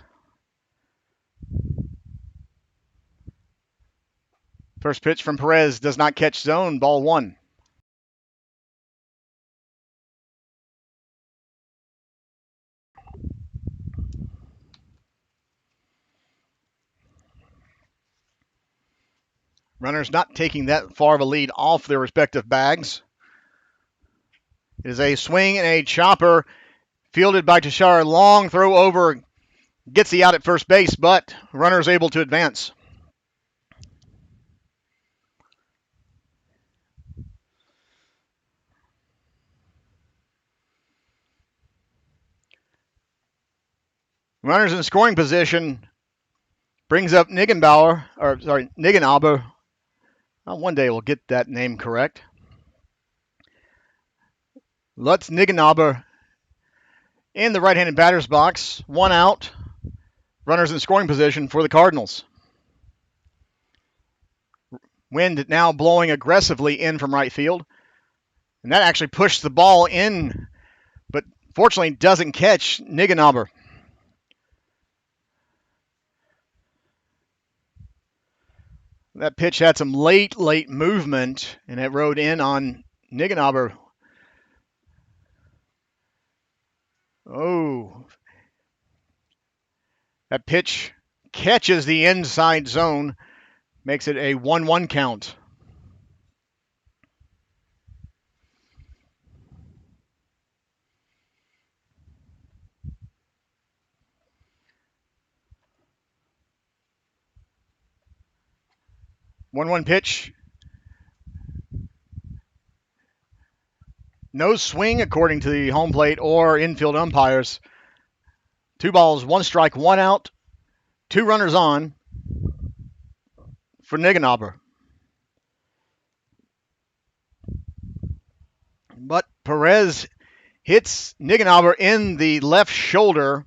First pitch from Perez does not catch zone, ball 1. Runners not taking that far of a lead off their respective bags. It is a swing and a chopper fielded by Tashar. Long throw over Gets the out at first base, but runner is able to advance. Runners in scoring position. Brings up Nigenbauer. One day we'll get that name correct. Lutz Nigenauber in the right-handed batter's box. One out. Runners in scoring position for the Cardinals. Wind now blowing aggressively in from right field. And that actually pushed the ball in, but fortunately doesn't catch Nigenauber. That pitch had some late movement, and it rode in on Nigenauber. Oh. That pitch catches the inside zone, makes it a 1-1 count. One pitch. No swing according to the home plate or infield umpires. 2 balls, 1 strike, 1 out. 2 runners on for Nigenauber. But Perez hits Nigenauber in the left shoulder.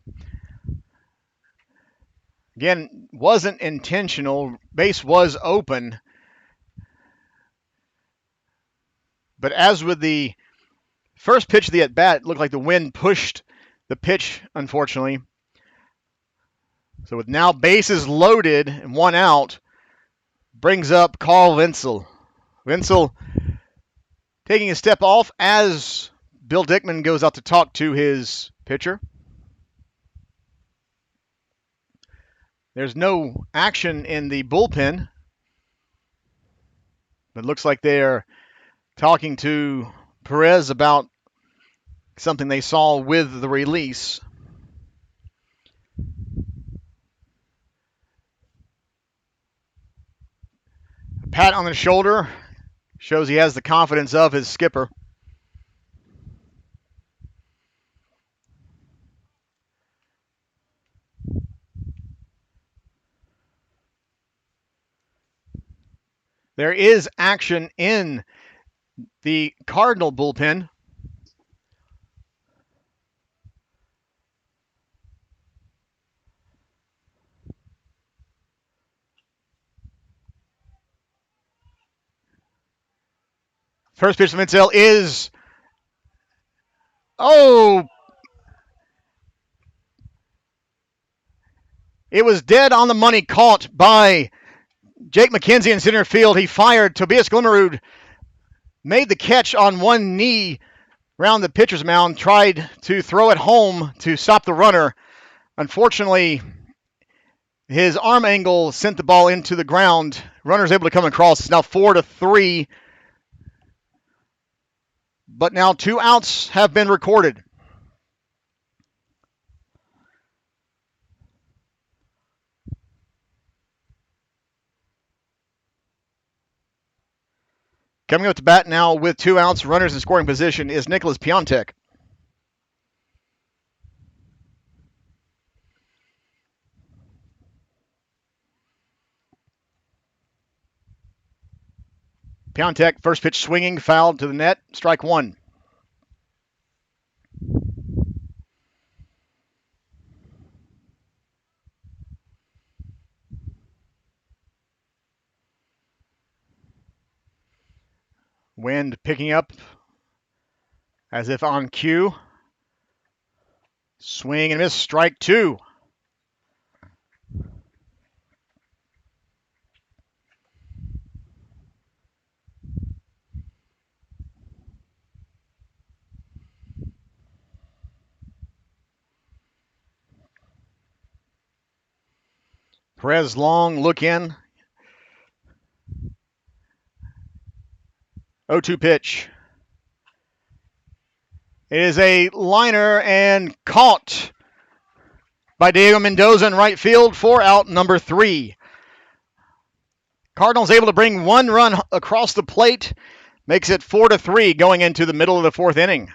Again, wasn't intentional. Base was open. But as with the first pitch of the at-bat, looked like the wind pushed the pitch, unfortunately. So with now bases loaded and 1 out, brings up Carl Wenzel. Wenzel taking a step off as Bill Dickman goes out to talk to his pitcher. There's no action in the bullpen, but it looks like they're talking to Perez about something they saw with the release. A pat on the shoulder shows he has the confidence of his skipper. There is action in the Cardinal bullpen. First pitch to Wenzel is... Oh! It was dead on the money, caught by Jake McKenzie in center field. He fired. Tobias Glimmerud made the catch on one knee around the pitcher's mound, tried to throw it home to stop the runner. Unfortunately, his arm angle sent the ball into the ground. Runner's able to come across. It's now 4-3. But now 2 outs have been recorded. Coming up to bat now with 2 outs, runners in scoring position is Nicholas Piontek. Piontek, first pitch swinging, fouled to the net, strike 1. Wind picking up as if on cue. Swing and miss, strike 2. Perez long look in. 0-2 pitch. It is a liner and caught by Diego Mendoza in right field for out number 3. Cardinals able to bring 1 run across the plate, makes it 4-3 going into the middle of the 4th inning.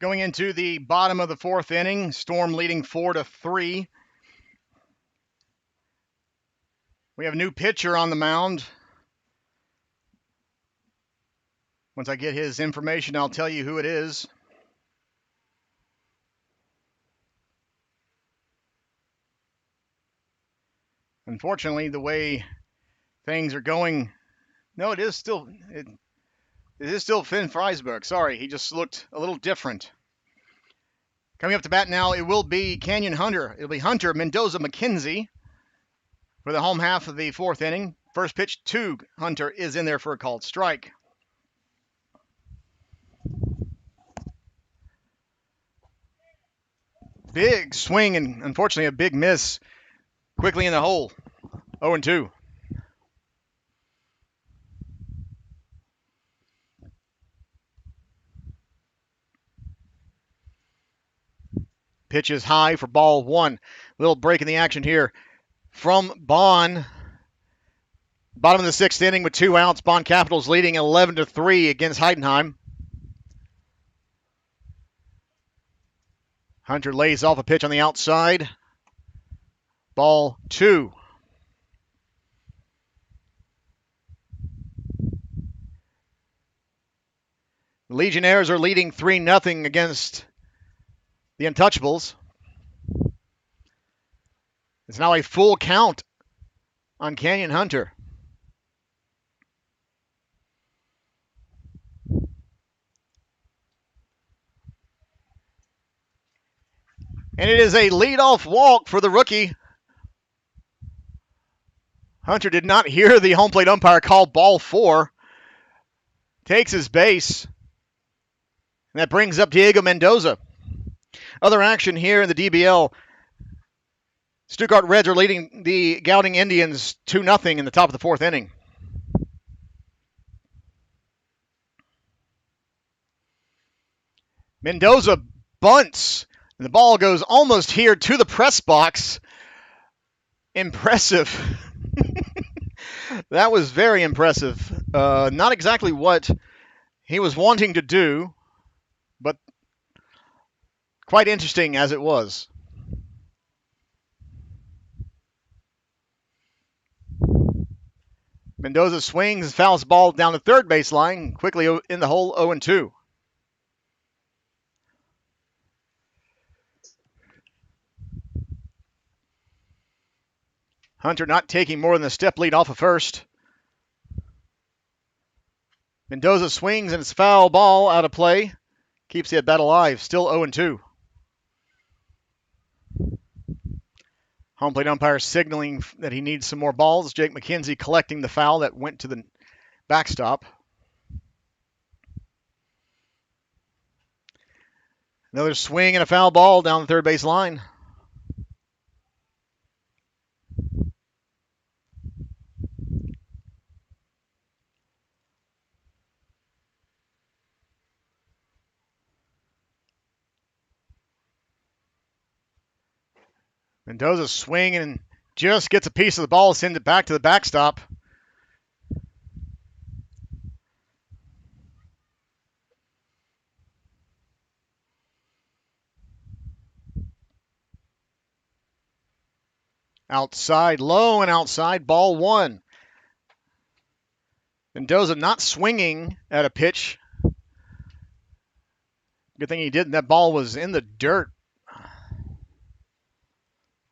Going into the bottom of the 4th inning, Storm leading 4-3. We have a new pitcher on the mound. Once I get his information, I'll tell you who it is. Unfortunately, the way things are going, no, it is still Finn Freisberg. Sorry, he just looked a little different. Coming up to bat now, it will be Canyon Hunter. It'll be Hunter Mendoza McKenzie for the home half of the 4th inning. First pitch to Hunter is in there for a called strike. Big swing and unfortunately a big miss. Quickly in the hole. 0-2. Pitch is high for ball 1. Little break in the action here from Bond. Bottom of the 6th inning with 2 outs. Bond Capitals leading 11-3 against Heidenheim. Hunter lays off a pitch on the outside. Ball 2. The Legionnaires are leading 3-0 against the Untouchables. It's now a full count on Canyon Hunter. And it is a leadoff walk for the rookie. Hunter did not hear the home plate umpire call ball 4. Takes his base. And that brings up Diego Mendoza. Other action here in the DBL. Stuttgart Reds are leading the Gauting Indians 2-0 in the top of the 4th inning. Mendoza bunts, and the ball goes almost here to the press box. Impressive. That was very impressive. Not exactly what he was wanting to do, but quite interesting as it was. Mendoza swings, fouls the ball down the third baseline, quickly in the hole, 0-2. Hunter not taking more than a step lead off of first. Mendoza swings and it's foul ball out of play. Keeps the at bat alive, still 0-2. Home plate umpire signaling that he needs some more balls. Jake McKenzie collecting the foul that went to the backstop. Another swing and a foul ball down the third base line. Mendoza swinging and just gets a piece of the ball, sends it back to the backstop. Outside, low and outside, ball one. Mendoza not swinging at a pitch. Good thing he didn't. That ball was in the dirt.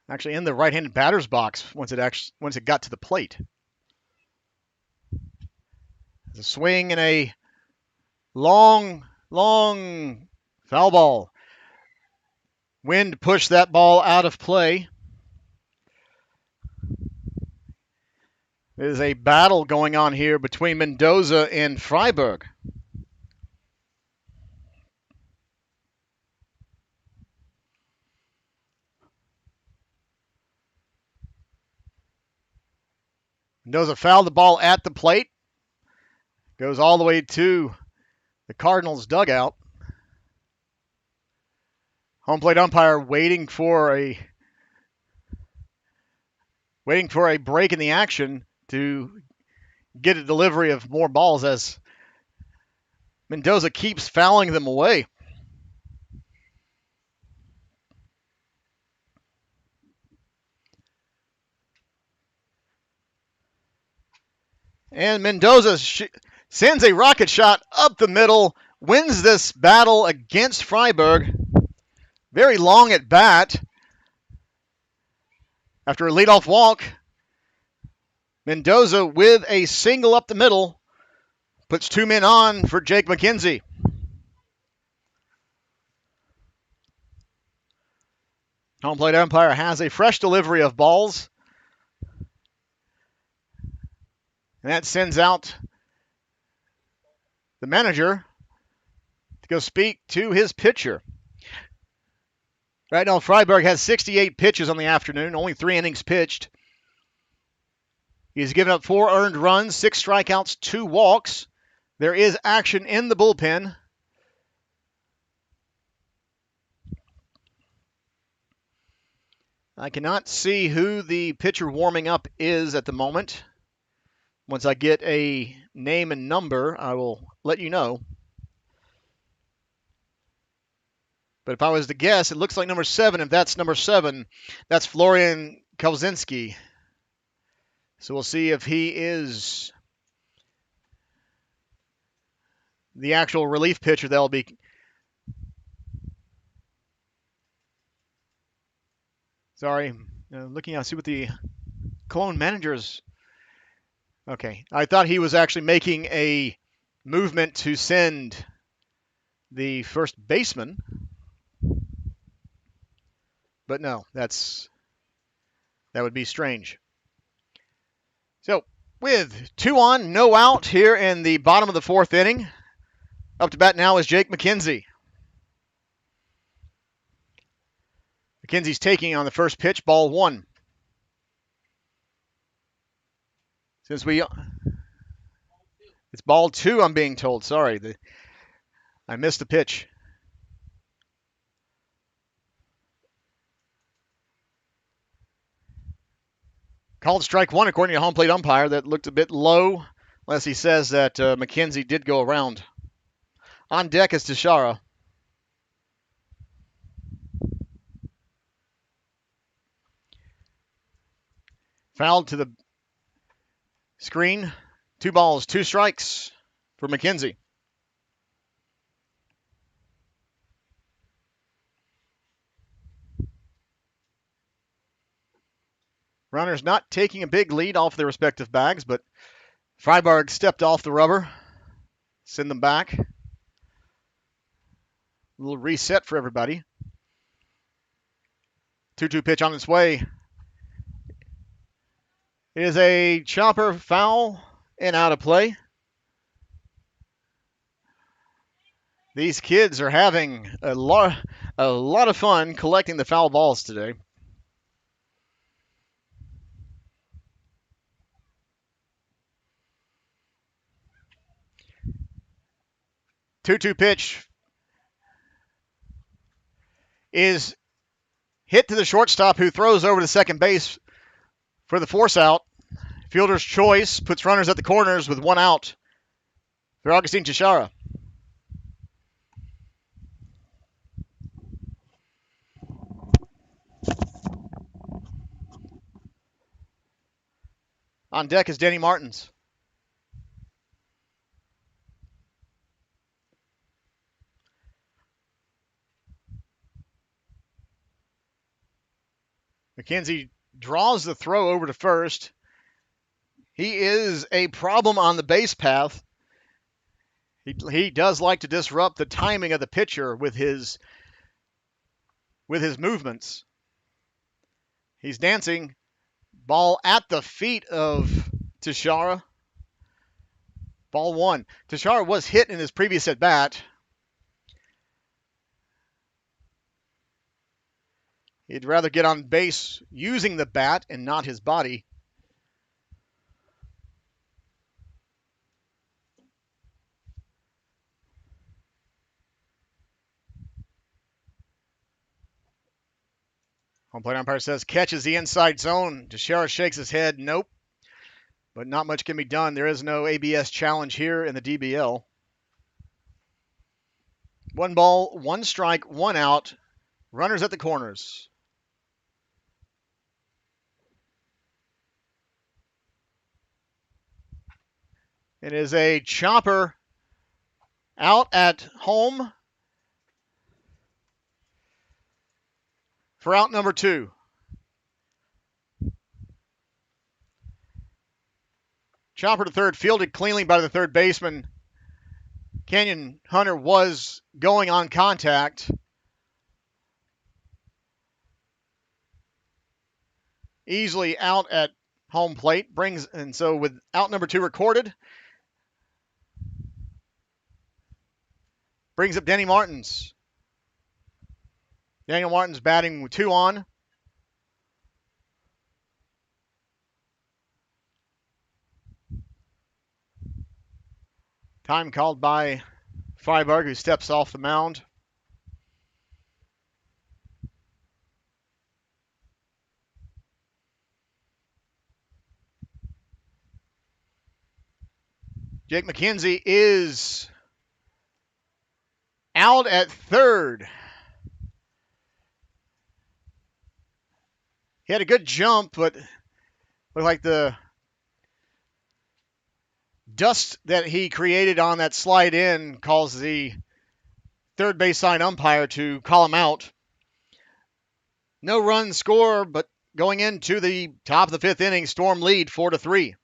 Actually, in the right-handed batter's box once it got to the plate. It's a swing and a long foul ball. Wind pushed that ball out of play. There's a battle going on here between Mendoza and Freiberg. Mendoza fouled the ball at the plate. Goes all the way to the Cardinals dugout. Home plate umpire waiting for a break in the action to get a delivery of more balls as Mendoza keeps fouling them away. And Mendoza sends a rocket shot up the middle, wins this battle against Freiberg. Very long at bat. After a leadoff walk, Mendoza with a single up the middle puts two men on for Jake McKenzie. Home plate umpire has a fresh delivery of balls. And that sends out the manager to go speak to his pitcher. Right now, Freiberg has 68 pitches on the afternoon, only 3 innings pitched. He's given up 4 earned runs, 6 strikeouts, 2 walks. There is action in the bullpen. I cannot see who the pitcher warming up is at the moment. Once I get a name and number, I will let you know. But if I was to guess, it looks like number 7. If that's number 7, that's Florian Kalzinski. So we'll see if he is the actual relief pitcher that'll be. Sorry, looking out, see what the Cologne managers. Okay, I thought he was actually making a movement to send the first baseman. But no, that would be strange. So, with 2 on, no out here in the bottom of the 4th inning. Up to bat now is Jake McKenzie. McKenzie's taking on the first pitch, ball 1. It's ball 2, I'm being told. Sorry, I missed the pitch. Called strike 1 according to home plate umpire. That looked a bit low, unless he says that McKenzie did go around. On deck is Teixeira. Fouled to the screen. 2 balls, 2 strikes for McKenzie. Runners not taking a big lead off their respective bags, but Freiberg stepped off the rubber. Send them back. A little reset for everybody. 2-2 pitch on its way. It is a chopper, foul, and out of play. These kids are having a lot of fun collecting the foul balls today. Two-two pitch is hit to the shortstop, who throws over to second base for the force out. Fielder's choice puts runners at the corners with 1 out for Augustin Teixeira. On deck is Danny Martins. McKenzie draws the throw over to first. He is a problem on the base path. He does like to disrupt the timing of the pitcher with his movements. He's dancing. Ball at the feet of Teixeira. Ball 1. Teixeira was hit in his previous at bat. He'd rather get on base using the bat and not his body. Home plate umpire says catches the inside zone. Teixeira shakes his head. Nope. But not much can be done. There is no ABS challenge here in the DBL. 1 ball, 1 strike, 1 out. Runners at the corners. It is a chopper out at home for out number 2. Chopper to third, fielded cleanly by the third baseman. Canyon Hunter was going on contact. Easily out at home plate. And so with out number 2 recorded, brings up Danny Martins. Daniel Martins batting with 2 on. Time called by Freiberg, who steps off the mound. Jake McKenzie is out at third. He had a good jump, but looked like the dust that he created on that slide in caused the third base side umpire to call him out. No run score, but going into the top of the 5th inning, Storm lead 4-3.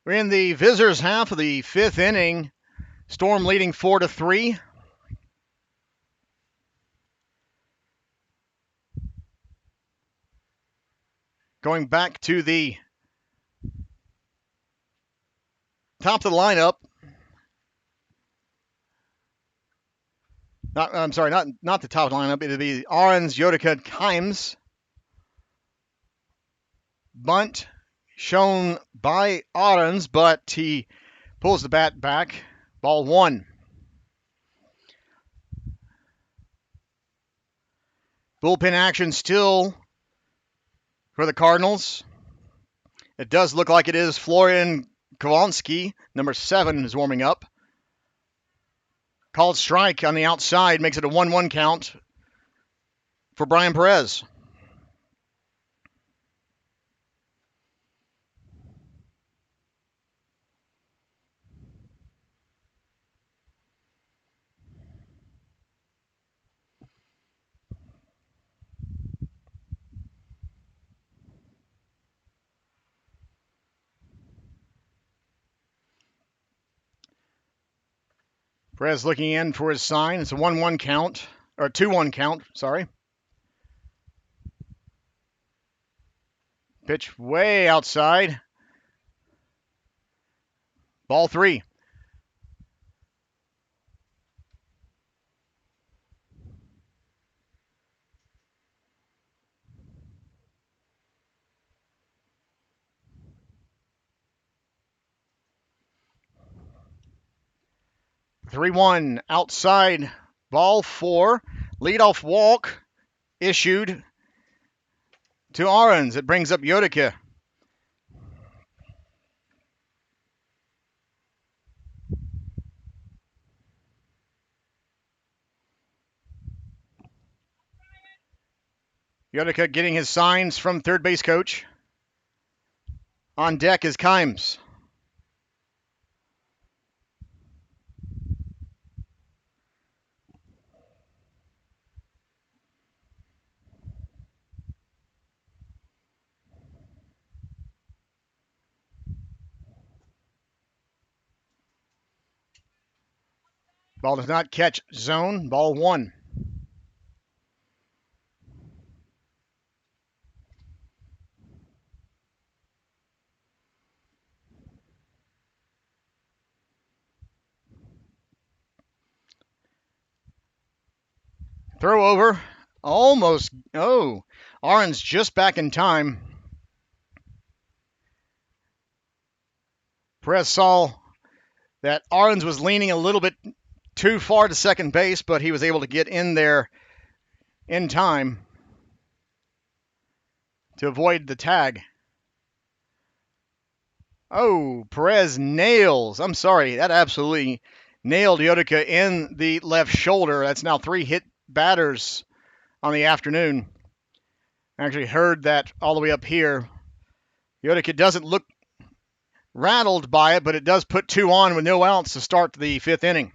We're in the visitors' half of the 5th inning. Storm leading 4-3. Going back to the top of the lineup. I'm sorry, not the top of the lineup. It'll be Arons, Utica, Kimes. Bunt shown by Arons, but he pulls the bat back. Ball 1. Bullpen action still for the Cardinals. It does look like it is Florian Kowalski, number 7, is warming up. Called strike on the outside, makes it a 1-1 count for Brian Perez. Perez looking in for his sign. It's a 1-1 count, or 2-1 count, sorry. Pitch way outside. Ball 3. Three one outside. Ball 4. Leadoff walk issued to Arons. It brings up Utica. Utica getting his signs from third base coach. On deck is Kimes. Ball does not catch zone. Ball 1. Throw over. Almost. Oh, Arons just back in time. Perez saw that Arons was leaning a little bit too far to second base, but he was able to get in there in time to avoid the tag. Oh, Perez nails. I'm sorry, that absolutely nailed Utica in the left shoulder. That's now 3 hit batters on the afternoon. I actually heard that all the way up here. Utica doesn't look rattled by it, but it does put 2 on with no outs to start the 5th inning.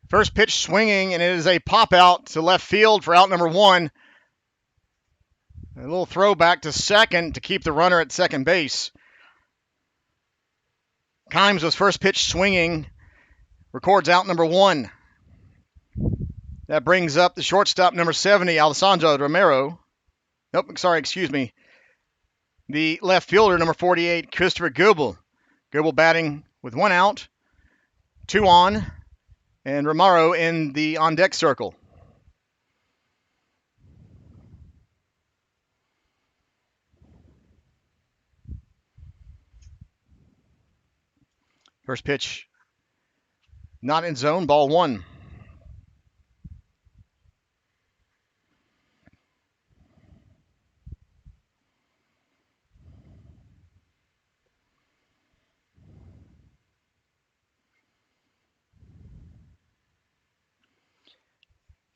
First pitch swinging, and it is a pop out to left field for out number 1. A little throwback to second to keep the runner at second base. Kimes was first pitch swinging, records out number 1. That brings up the shortstop, number 70, Alessandro Romero. Nope, sorry, excuse me. The left fielder, number 48, Christopher Goebel. Goebel batting with 1 out, 2 on, and Romero in the on-deck circle. First pitch, not in zone, ball 1.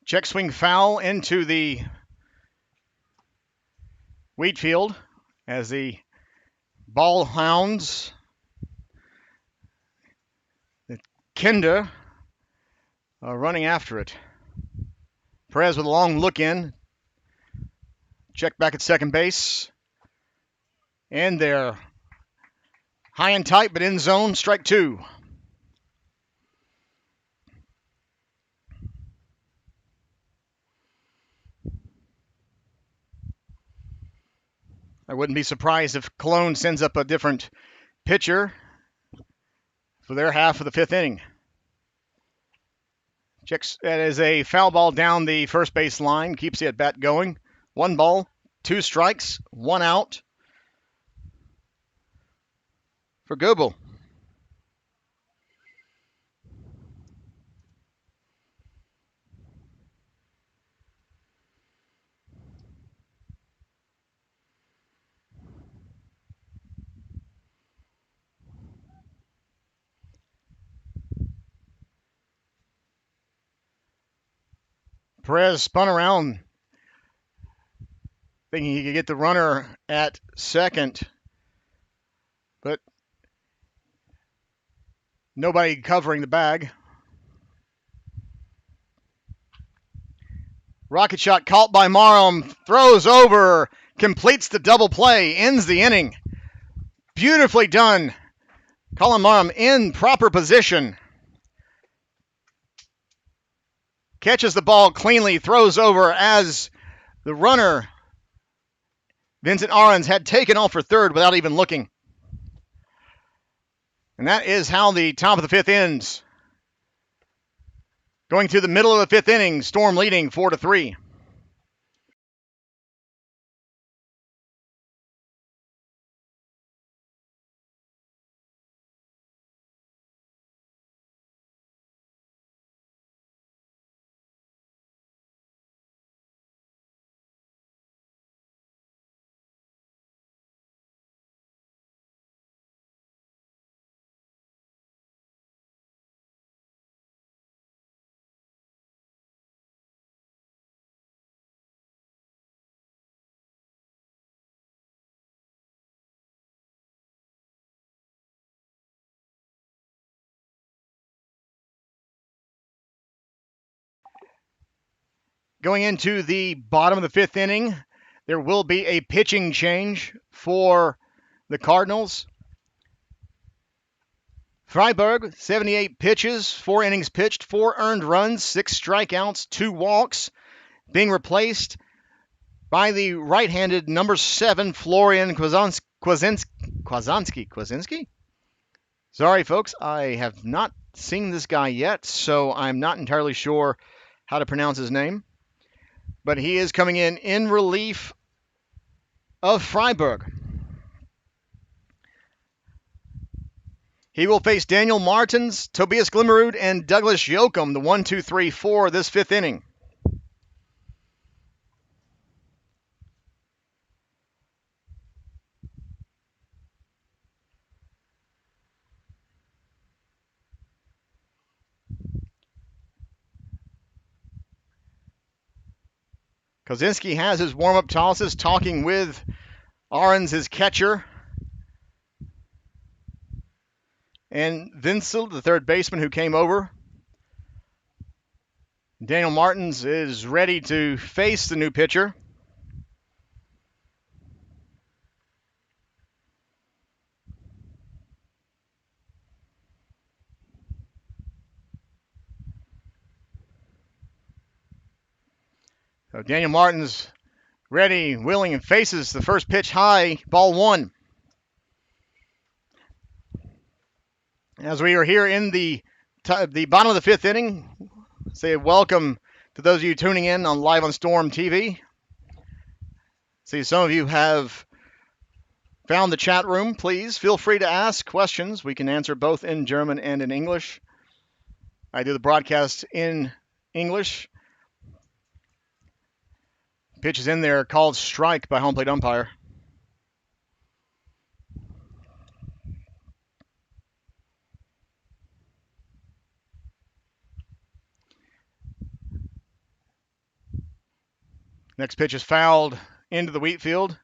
Check swing foul into the wheat field as the ball hounds, the Kinder, are running after it. Perez with a long look in. Check back at second base. And there. High and tight, but in zone. Strike two. I wouldn't be surprised if Cologne sends up a different pitcher for their half of the fifth inning. Checks, that is a foul ball down the first base line. Keeps the at bat going. 1 ball, 2 strikes, 1 out for Goebel. Perez spun around, thinking he could get the runner at second, but nobody covering the bag. Rocket shot caught by Marum, throws over, completes the double play, ends the inning. Beautifully done. Colin Marum in proper position. Catches the ball cleanly, throws over as the runner, Vincent Arons, had taken off for third without even looking. And that is how the top of the fifth ends. Going to the middle of the fifth inning, Storm leading 4-3. Going into the bottom of the fifth inning, there will be a pitching change for the Cardinals. Freiberg, 78 pitches, 4 innings pitched, 4 earned runs, 6 strikeouts, 2 walks, being replaced by the right-handed number 7, Florian Kwasinski? Sorry, folks, I have not seen this guy yet, so I'm not entirely sure how to pronounce his name. But he is coming in relief of Freiberg. He will face Daniel Martins, Tobias Glimmerud, and Douglas Yoakum, the 1, 2, 3, 4 this fifth inning. Kozinski has his warm-up tosses, talking with Arons, his catcher, and Vincel, the third baseman who came over. Daniel Martins is ready to face the new pitcher. So Daniel Martins ready, willing, and faces the first pitch high, ball 1. As we are here in the bottom of the fifth inning, say welcome to those of you tuning in on Live on Storm TV. See, some of you have found the chat room. Please feel free to ask questions. We can answer both in German and in English. I do the broadcast in English. Pitch is in there, called strike by home plate umpire. Next pitch is fouled into the wheat field.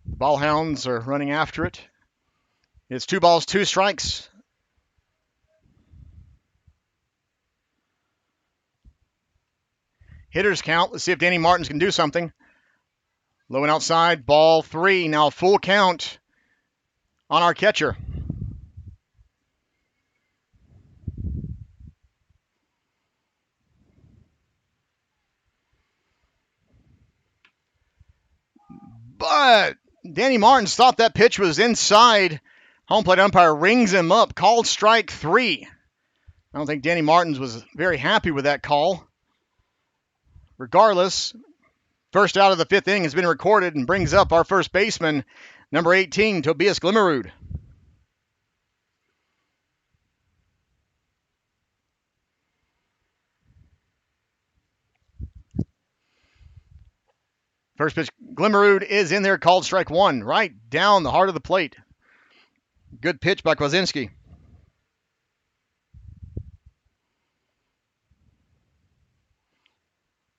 The ball hounds are running after it. It's 2 balls, 2 strikes. hitters count. Let's see if Danny Martins can do something. Low and outside, ball 3. Now full count on our catcher. But Danny Martins thought that pitch was inside. Home plate umpire rings him up. Called strike 3. I don't think Danny Martins was very happy with that call. Regardless, first out of the 5th inning has been recorded and brings up our first baseman, number 18, Tobias Glimmerud. First pitch, Glimmerud is in there, called strike 1, right down the heart of the plate. Good pitch by Kwasinski.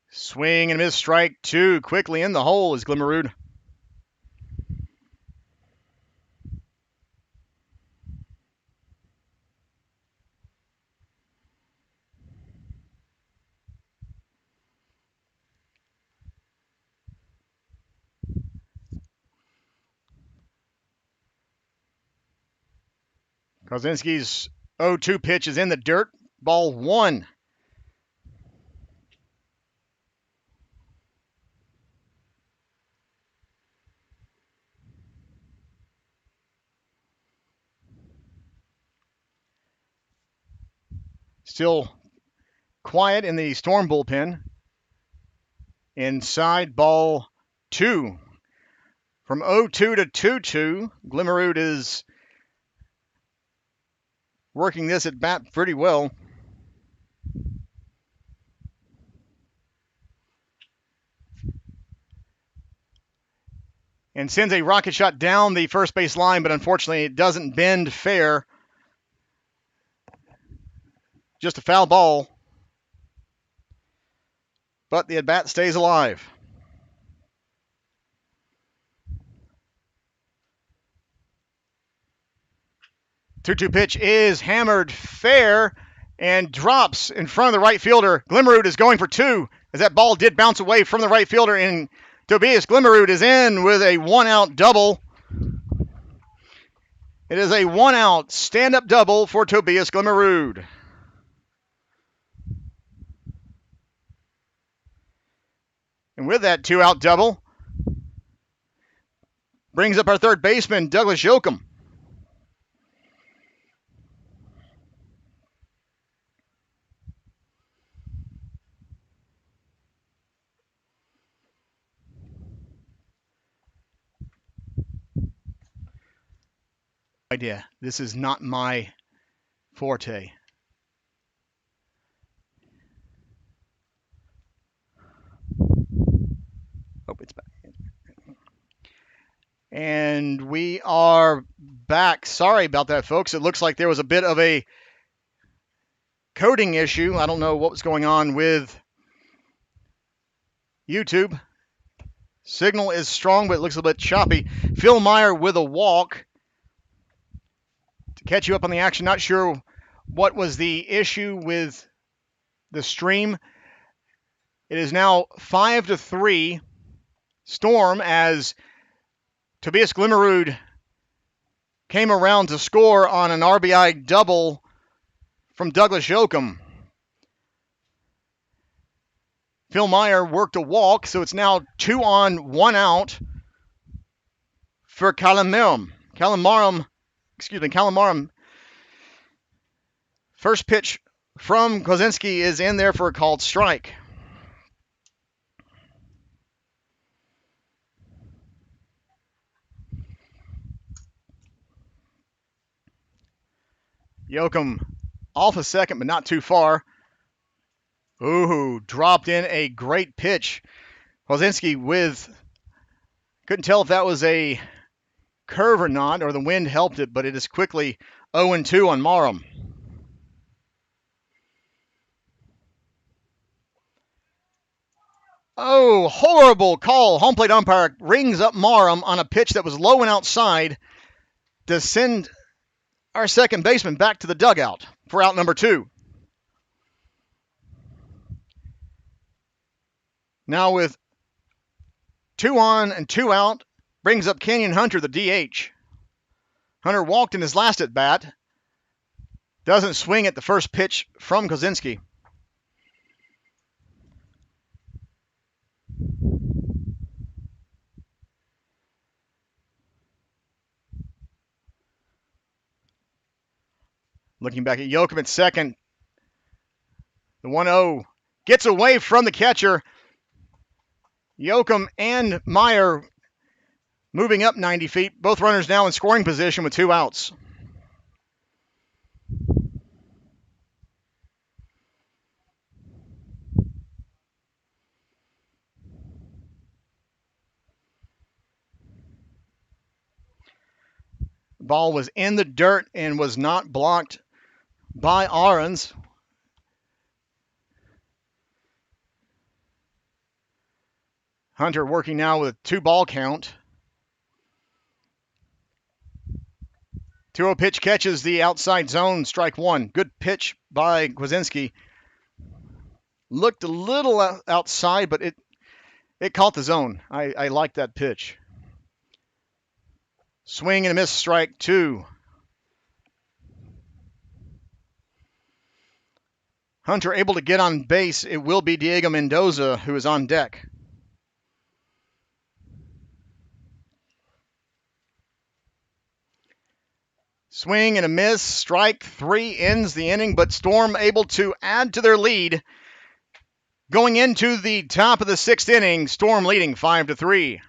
Swing and miss, strike 2. Quickly in the hole is Glimmerud. Kwasinski's 0-2 pitch is in the dirt. Ball 1. Still quiet in the Storm bullpen. Inside, ball 2. From 0-2 to 2-2, Glimmerud is working this at bat pretty well. And sends a rocket shot down the first base line, but unfortunately it doesn't bend fair. Just a foul ball. But the at-bat stays alive. Two-two pitch is hammered fair and drops in front of the right fielder. Glimmerud is going for 2 as that ball did bounce away from the right fielder, and Tobias Glimmerud is in with a 1-out double. It is a 1-out stand-up double for Tobias Glimmerud. And with that 2-out double, brings up our third baseman, Douglas Yoakum. Idea. This is not my forte. Oh, it's back. And we are back. Sorry about that, folks. It looks like there was a bit of a coding issue. I don't know what was going on with YouTube. Signal is strong, but it looks a little bit choppy. Phil Meyer with a walk to catch you up on the action. Not sure what was the issue with the stream. It is now 5-3 Storm as Tobias Glimmerud came around to score on an RBI double from Douglas Yoakum. Phil Meyer worked a walk, so it's now 2 on, 1 out for Calamarum. First pitch from Kwasinski is in there for a called strike. Yoakum off a second, but not too far. Ooh, dropped in a great pitch. Kwasinski couldn't tell if that was a curve or not, or the wind helped it, but it is quickly 0-2 on Marum. Oh, horrible call. Home plate umpire rings up Marum on a pitch that was low and outside to send our second baseman back to the dugout for out number 2. Now with 2 on and 2 out, brings up Canyon Hunter, the DH. Hunter walked in his last at bat. Doesn't swing at the first pitch from Kozinski. Looking back at Yoakum at second. The 1-0 gets away from the catcher. Yoakum and Meyer moving up 90 feet. Both runners now in scoring position with 2 outs. Ball was in the dirt and was not blocked by Ahrens. Hunter working now with a 2-ball count. 2-0 pitch catches the outside zone, strike 1. Good pitch by Kozinski. Looked a little outside, but it caught the zone. I like that pitch. Swing and a miss, strike 2. Hunter able to get on base. It will be Diego Mendoza who is on deck. Swing and a miss, strike 3 ends the inning, but Storm able to add to their lead. Going into the top of the 6th inning, Storm leading 5-3.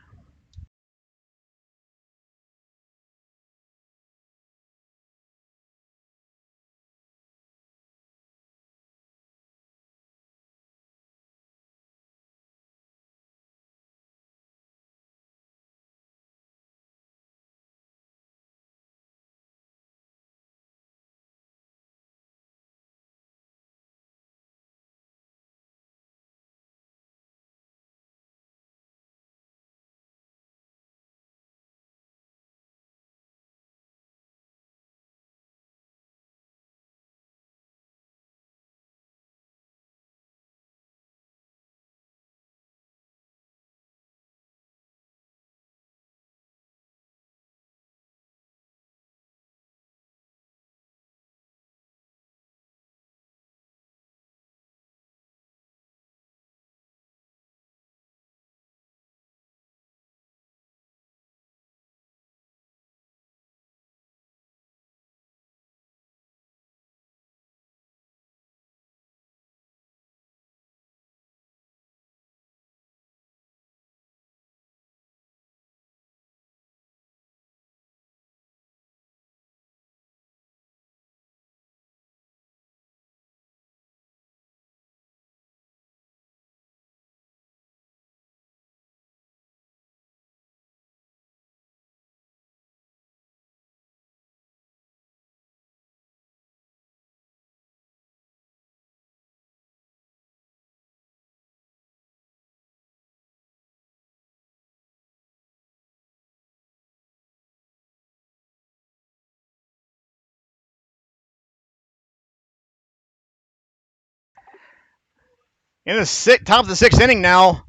In the top of the 6th inning now,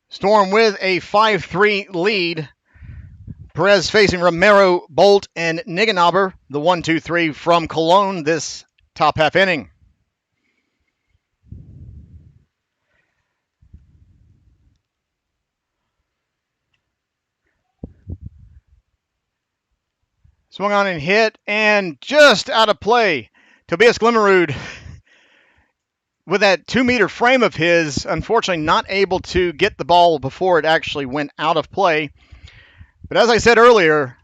Storm with a 5-3 lead. Perez facing Romero, Bolt, and Nigenaber, the 1-2-3 from Cologne this top half inning. Swung on and hit, and just out of play. Tobias Glimmerud, with that 2-meter frame of his, unfortunately not able to get the ball before it actually went out of play. But as I said earlier,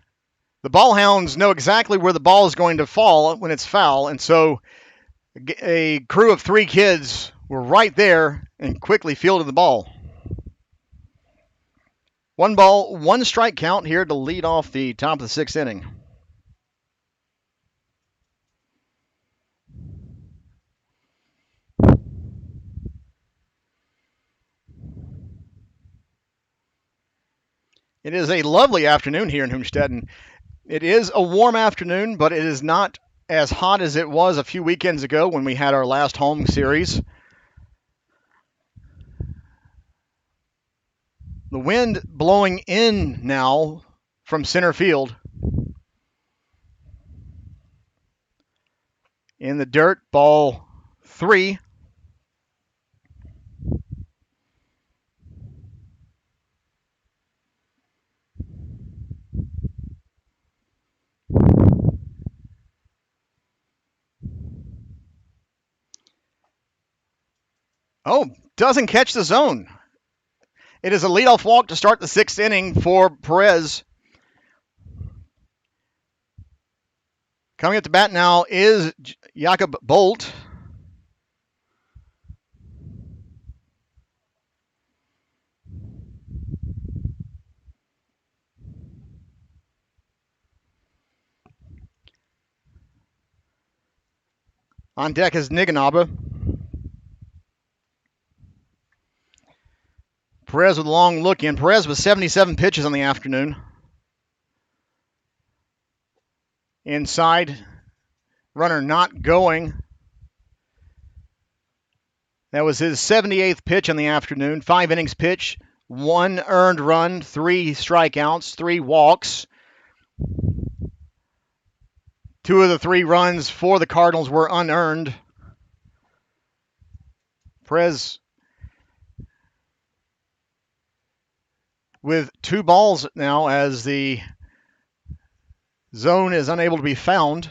the ball hounds know exactly where the ball is going to fall when it's foul, and so a crew of 3 kids were right there and quickly fielded the ball. 1 ball, 1 strike count here to lead off the top of the 6th inning. It is a lovely afternoon here in Hünstetten. It is a warm afternoon, but it is not as hot as it was a few weekends ago when we had our last home series. The wind blowing in now from center field. In the dirt, ball 3. Oh, doesn't catch the zone. It is a leadoff walk to start the 6th inning for Perez. Coming at the bat now is Jakob Bolt. On deck is Niganaba. Perez with a long look in. Perez with 77 pitches on the afternoon. Inside, runner not going. That was his 78th pitch on the afternoon. 5 innings pitch, 1 earned run, 3 strikeouts, 3 walks. 2 of the 3 runs for the Cardinals were unearned. Perez with 2 balls now as the zone is unable to be found.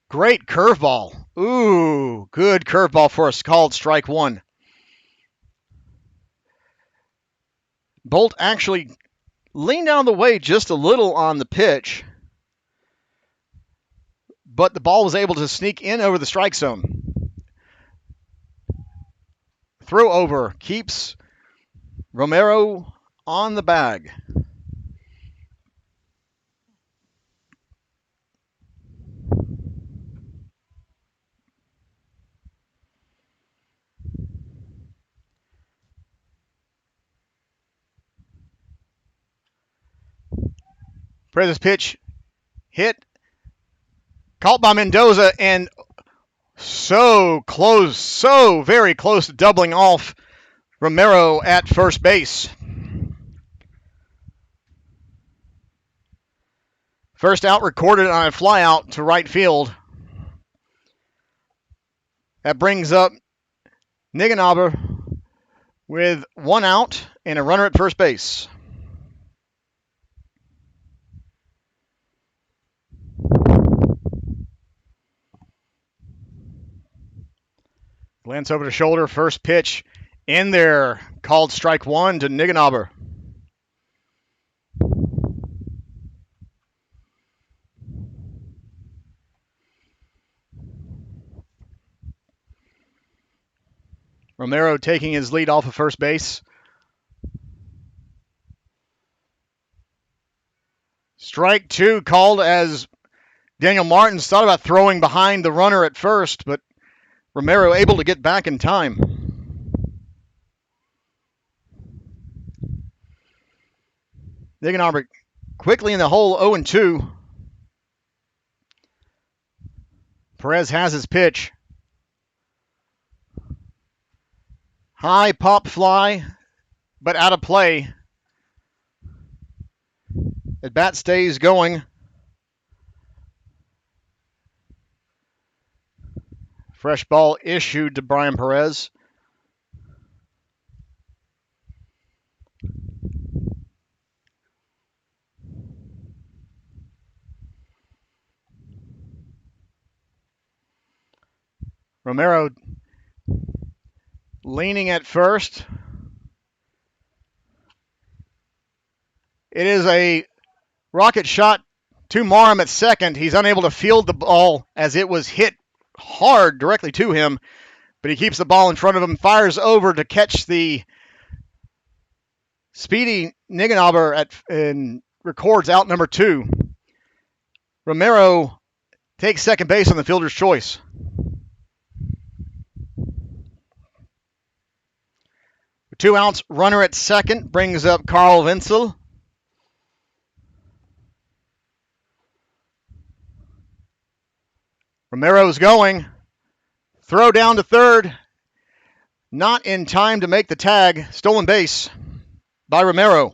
Great curveball. Ooh, good curveball for us, called strike 1. Bolt actually leaned out of the way just a little on the pitch, but the ball was able to sneak in over the strike zone. Throw over keeps Romero on the bag. Perez's pitch hit, caught by Mendoza, and so close, so very close to doubling off Romero at first base. First out recorded on a fly out to right field. That brings up Niganaba with 1 out and a runner at first base. Glance over the shoulder, first pitch in there, called strike 1 to Niganaba. Romero taking his lead off of first base. Strike 2 called as Daniel Martins thought about throwing behind the runner at first, but Romero able to get back in time. Niganaba quickly in the hole, 0-2. Perez has his pitch. High pop fly, but out of play. The bat stays going. Fresh ball issued to Brian Perez. Romero leaning at first. It is a rocket shot to Marham at second. He's unable to field the ball as it was hit hard directly to him, but he keeps the ball in front of him, fires over to catch the speedy Niganaba and records out number 2. Romero takes second base on the fielder's choice. With 2 outs, runner at second brings up Carl Wenzel. Romero's going. Throw down to third. Not in time to make the tag. Stolen base by Romero.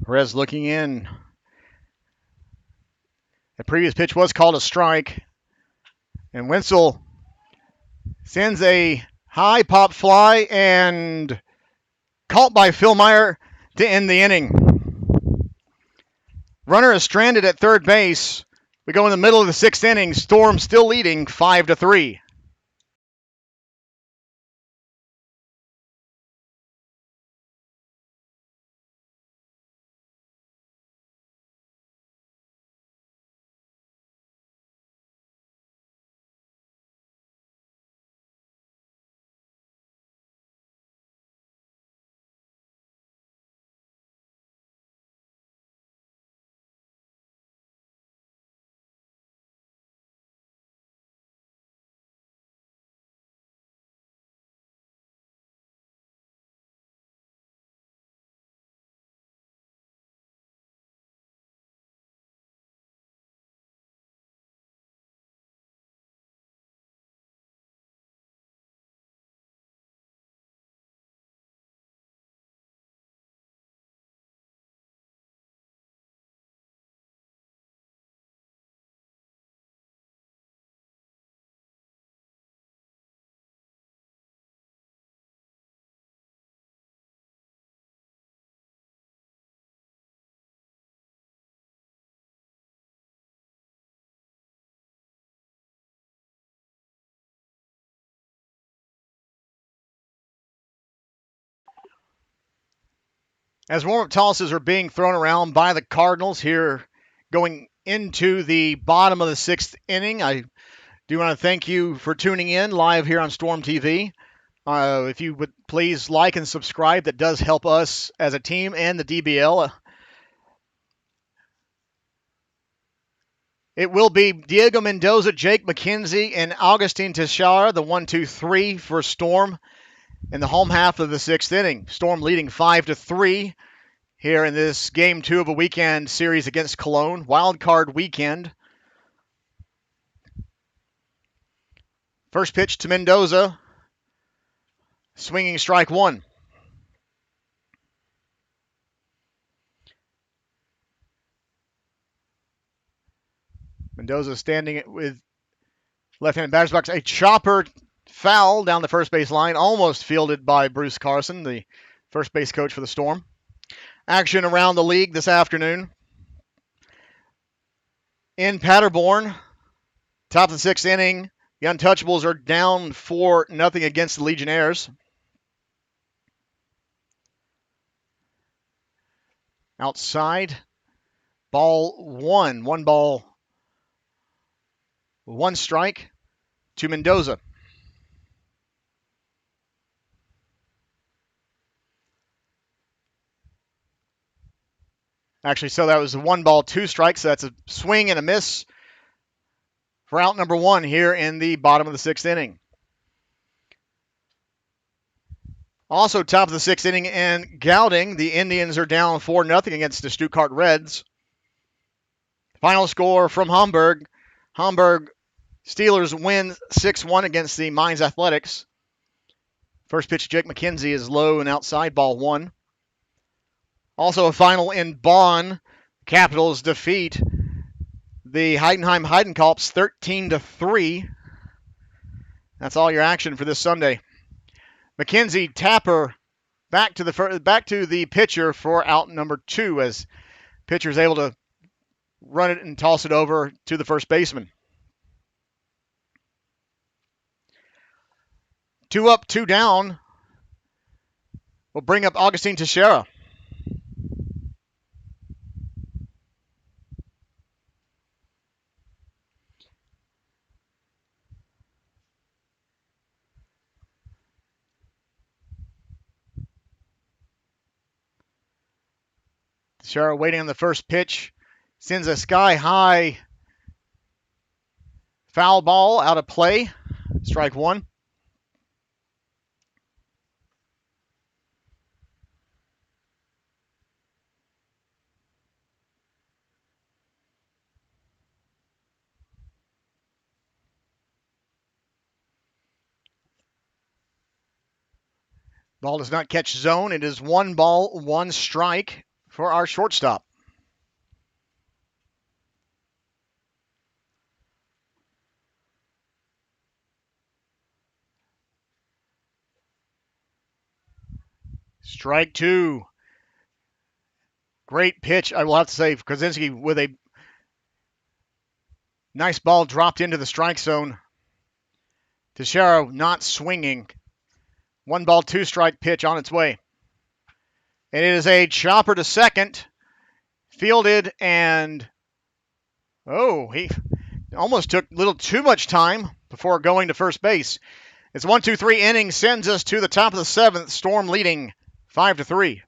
Perez looking in. The previous pitch was called a strike. And Wenzel sends a high pop fly and caught by Phil Meyer to end the inning. Runner is stranded at third base. We go in the middle of the sixth inning. Storm still leading 5-3. As warm-up tosses are being thrown around by the Cardinals here going into the bottom of the sixth inning, I do want to thank you for tuning in live here on Storm TV. If you would please like and subscribe, that does help us as a team and the DBL. It will be Diego Mendoza, Jake McKenzie, and Augustin Teixeira, the 1-2-3 for Storm in the home half of the sixth inning. Storm leading 5-3 here in this game 2 of a weekend series against Cologne. WILDCARD weekend. First pitch to Mendoza. Swinging strike one. Mendoza standing with left-handed batter's box. A chopper foul down the first base line, almost fielded by Bruce Carson, the first base coach for the Storm. Action around the league this afternoon. In Paderborn, top of the sixth inning, the Untouchables are down 4-0 against the Legionnaires. Outside, ball one. One ball, one strike to Mendoza. Actually, so that was 1 ball, 2 strikes. So that's a swing and a miss for out number 1 here in the bottom of the sixth inning. Also, top of the sixth inning and Gauting, the Indians are down 4-0 against the Stuttgart Reds. Final score from Hamburg. Hamburg Steelers win 6-1 against the Mainz Athletics. First pitch to Jake McKenzie is low and outside, ball 1. Also a final in Bonn. Capitals defeat the Heidenheim Heidenkolbs 13-3. That's all your action for this Sunday. McKenzie Tapper back to the pitcher for out number 2 as pitcher is able to run it and toss it over to the first baseman. 2 up, 2 down. We'll bring up Augustin Teixeira. Teixeira waiting on the first pitch. Sends a sky-high foul ball out of play. Strike one. Ball does not catch zone. It is 1 ball, 1 strike for our shortstop. Strike two. Great pitch, I will have to say, Krasinski with a nice ball dropped into the strike zone. Teixeira not swinging. 1 ball, 2 strike pitch on its way. And it is a chopper to second. Fielded and, he almost took a little too much time before going to first base. It's 1-2-3 inning, sends us to the top of the 7th. Storm leading 5-3.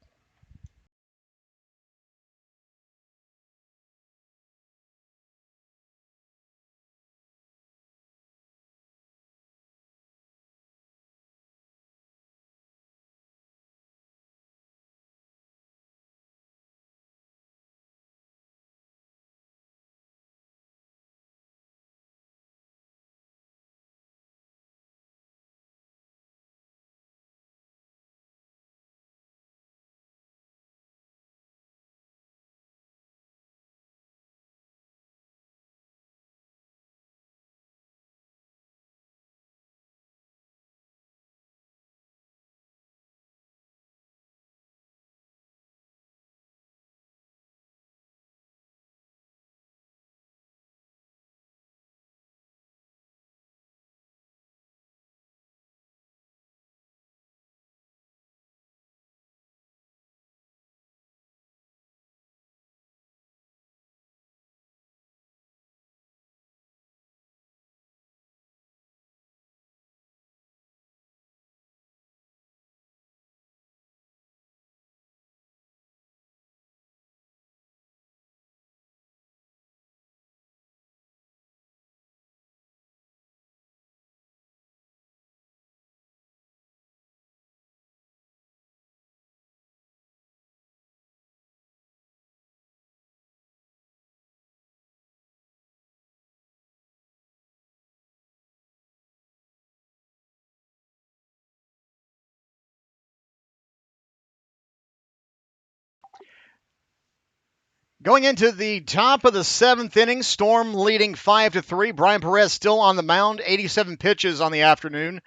Going into the top of the 7th inning, Storm leading 5-3. Brian Perez still on the mound, 87 pitches on the afternoon.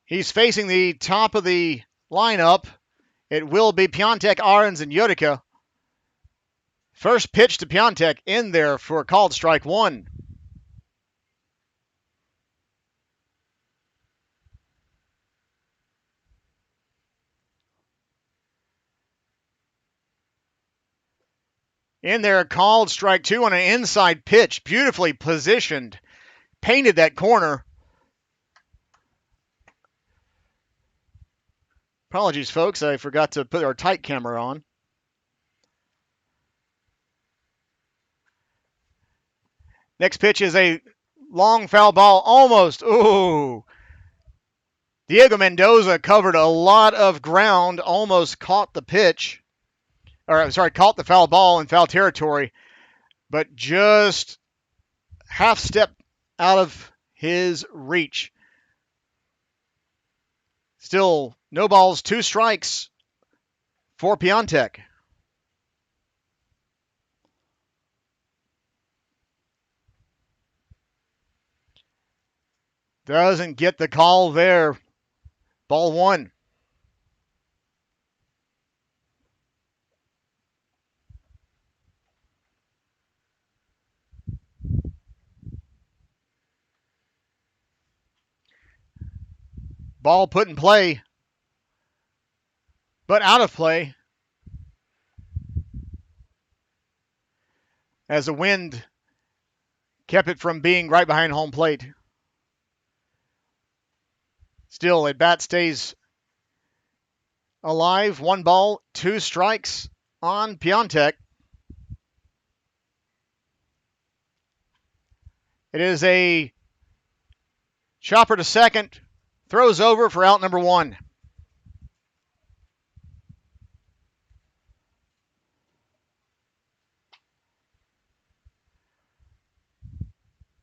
He's facing the top of the lineup. It will be Piontek, Ahrens, and Utica. First pitch to Piontek in there for a called strike one. In there, called strike two on an inside pitch. Beautifully positioned. Painted that corner. Apologies, folks. I forgot to put our tight camera on. Next pitch is a long foul ball. Almost. Ooh. Diego Mendoza covered a lot of ground. Almost caught the pitch. Caught the foul ball in foul territory. But just half step out of his reach. Still, no balls, 2 strikes for Piontek. Doesn't get the call there. Ball 1. Ball put in play, but out of play as the wind kept it from being right behind home plate. Still, at bat stays alive. 1 ball, 2 strikes on Piontek. It is a chopper to second. Throws over for out number 1.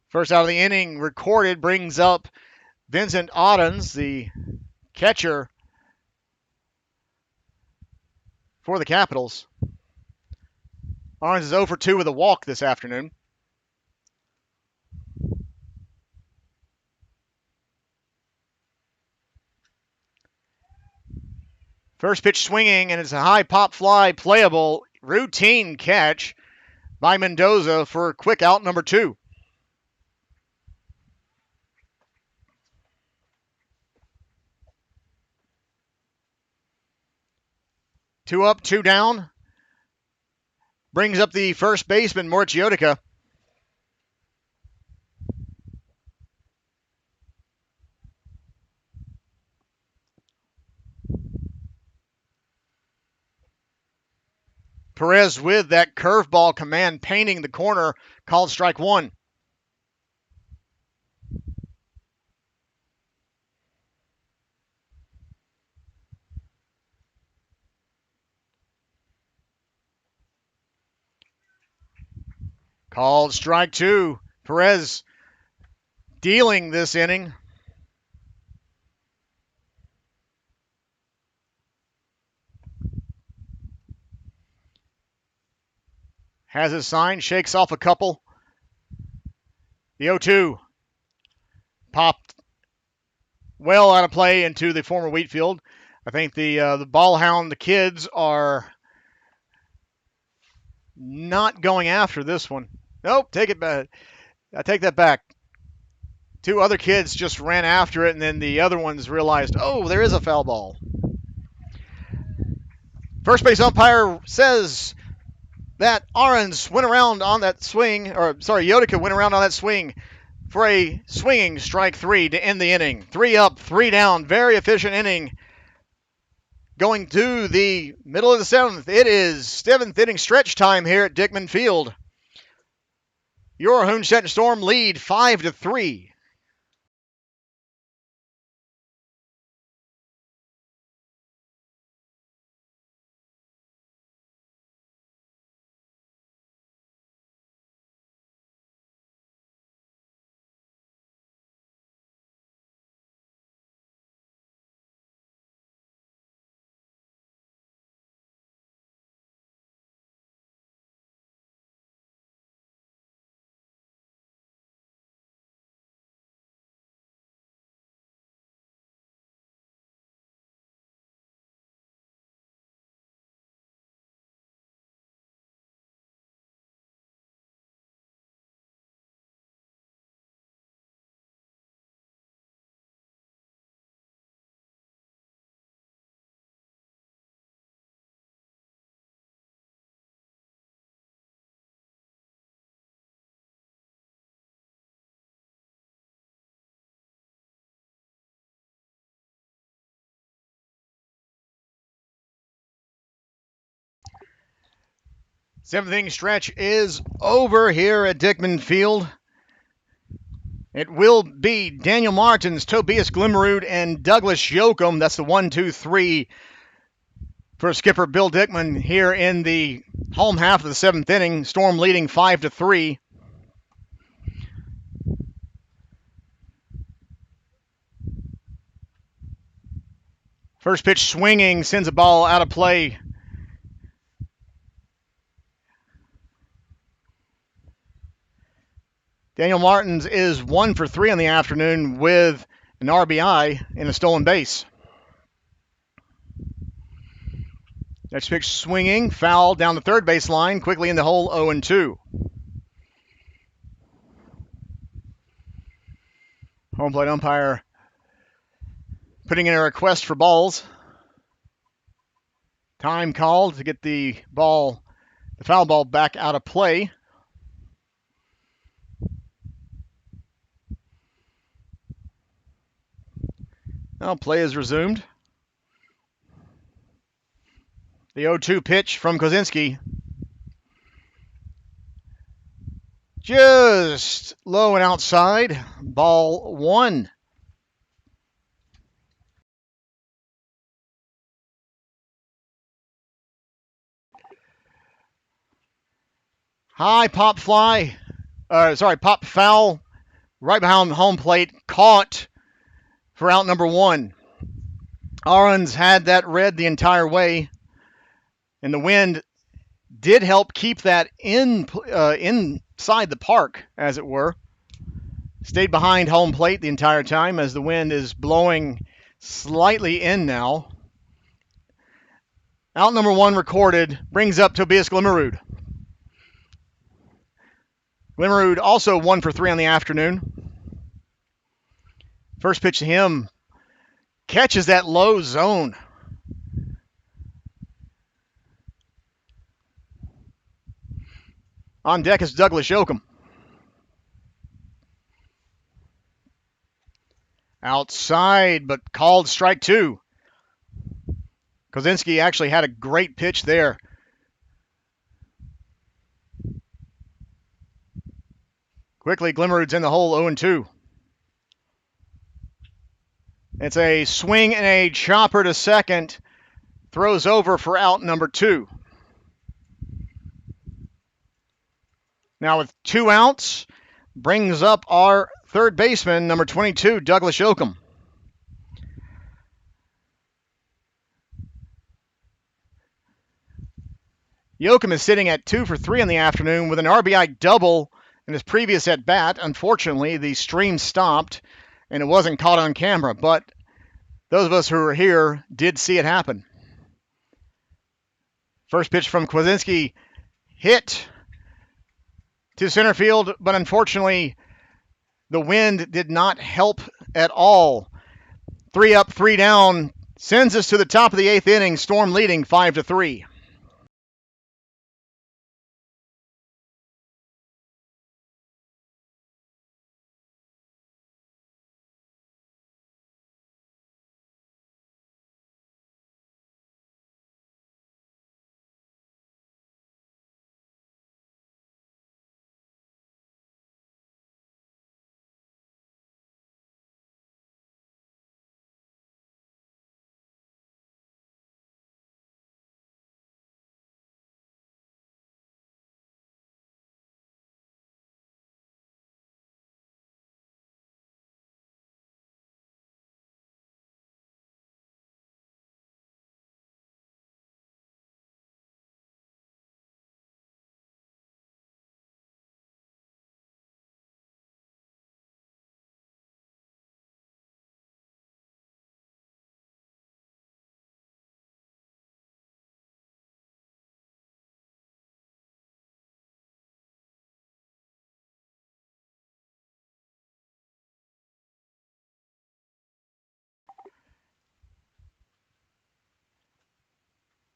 First out of the inning recorded brings up Vincent Ottens, the catcher for the Capitals. Ottens is 0 for 2 with a walk this afternoon. First pitch swinging, and it's a high pop fly, playable, routine catch by Mendoza for quick out number 2. Two up, 2 down. Brings up the first baseman, Moritz Jotica. Perez with that curveball command painting the corner, called strike 1. Called strike 2. Perez dealing this inning. Has his sign, shakes off a couple. The 0-2 popped well out of play into the former wheat field. I think the ball hound, the kids, are not going after this one. Nope, take it back. I take that back. 2 other kids just ran after it, and then the other ones realized, oh, there is a foul ball. First base umpire says that Arons went around on that swing, Jotica went around on that swing for a swinging strike 3 to end the inning. 3 up, 3 down, very efficient inning. Going to the middle of the 7th, it is 7th inning stretch time here at Dickman Field. Your Hünstetten Storm lead 5-3. Seventh inning stretch is over here at Dickman Field. It will be Daniel Martins, Tobias Glimmerud, and Douglas Yoakum. That's the 1-2-3 for skipper Bill Dickman here in the home half of the 7th inning. Storm leading 5-3. First pitch swinging, sends a ball out of play. Daniel Martins is 1 for 3 on the afternoon with an RBI and a stolen base. Next pitch swinging, foul down the third base line, quickly in the hole, 0-2. Home plate umpire putting in a request for balls. Time called to get the foul ball back out of play. Now play is resumed. The 0-2 pitch from Kozinski. Just low and outside. Ball 1. High pop fly. Pop foul. Right behind home plate. Caught for out number 1. Ahrens had that red the entire way. And the wind did help keep that inside the park, as it were. Stayed behind home plate the entire time as the wind is blowing slightly in now. Out number 1 recorded brings up Tobias Glimmerud. Glimmerud also 1 for 3 on the afternoon. First pitch to him catches that low zone. On deck is Douglas Yoakum. Outside, but called strike 2. Kozinski actually had a great pitch there. Quickly, Glimmerud's in the hole, 0-2. It's a swing and a chopper to second. Throws over for out number 2. Now with 2 outs, brings up our third baseman, number 22, Douglas Yoakum. Yoakum is sitting at 2 for 3 in the afternoon with an RBI double in his previous at-bat. Unfortunately, the stream stopped, and it wasn't caught on camera, but those of us who were here did see it happen. First pitch from Kozinski hit to center field, but unfortunately, the wind did not help at all. 3 up, 3 down, sends us to the top of the 8th inning, Storm leading 5-3.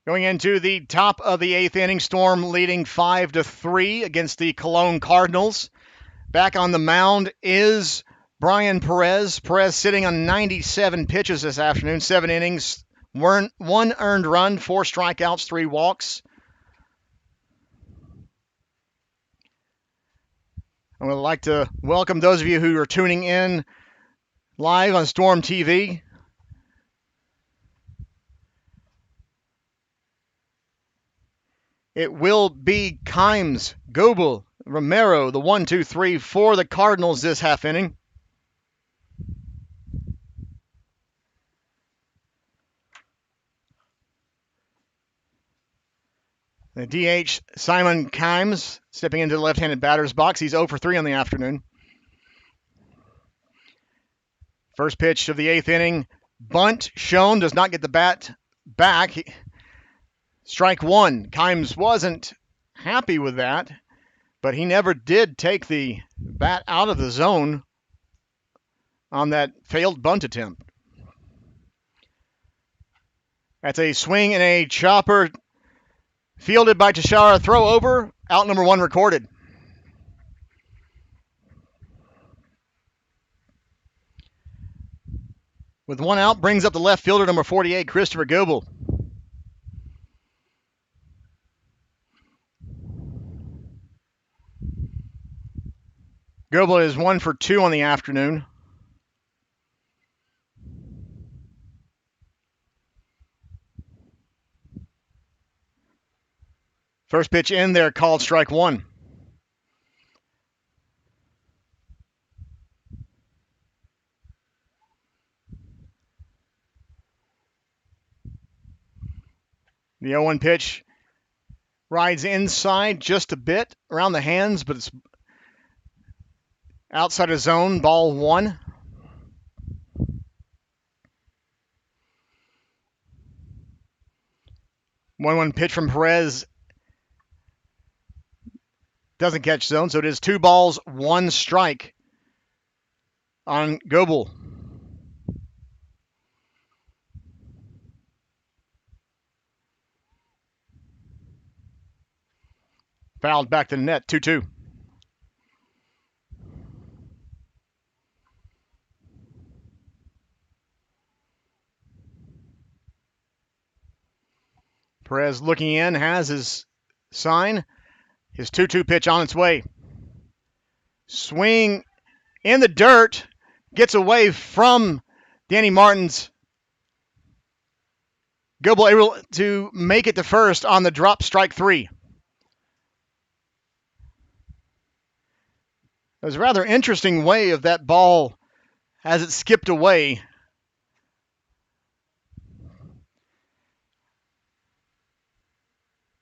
Going into the top of the 8th inning, Storm leading 5-3 against the Cologne Cardinals. Back on the mound is Brian Perez. Perez sitting on 97 pitches this afternoon, 7 innings, 1 earned run, 4 strikeouts, 3 walks. I would like to welcome those of you who are tuning in live on Storm TV. It will be Kimes, Goebel, Romero, the 1-2-3 for the Cardinals this half inning. The DH, Simon Kimes, stepping into the left-handed batter's box. He's 0 for 3 on the afternoon. First pitch of the 8th inning. Bunt shown, does not get the bat back. Strike 1. Kimes wasn't happy with that, but he never did take the bat out of the zone on that failed bunt attempt. That's a swing and a chopper fielded by Tashara. Throw over. Out number 1 recorded. With 1 out, brings up the left fielder, number 48, Christopher Goebel. Goebel is 1 for 2 on the afternoon. First pitch in there, called strike 1. The 0-1 pitch rides inside just a bit around the hands, but it's outside of zone, ball 1. One pitch from Perez doesn't catch zone, so it is 2 balls, 1 strike on Goebel. Fouled back to the net, 2-2. Perez looking in, has his sign. His 2-2 pitch on its way. Swing in the dirt. Gets away from Danny Martins. Goebel able to make it to first on the drop, strike 3. It was a rather interesting way of that ball as it skipped away.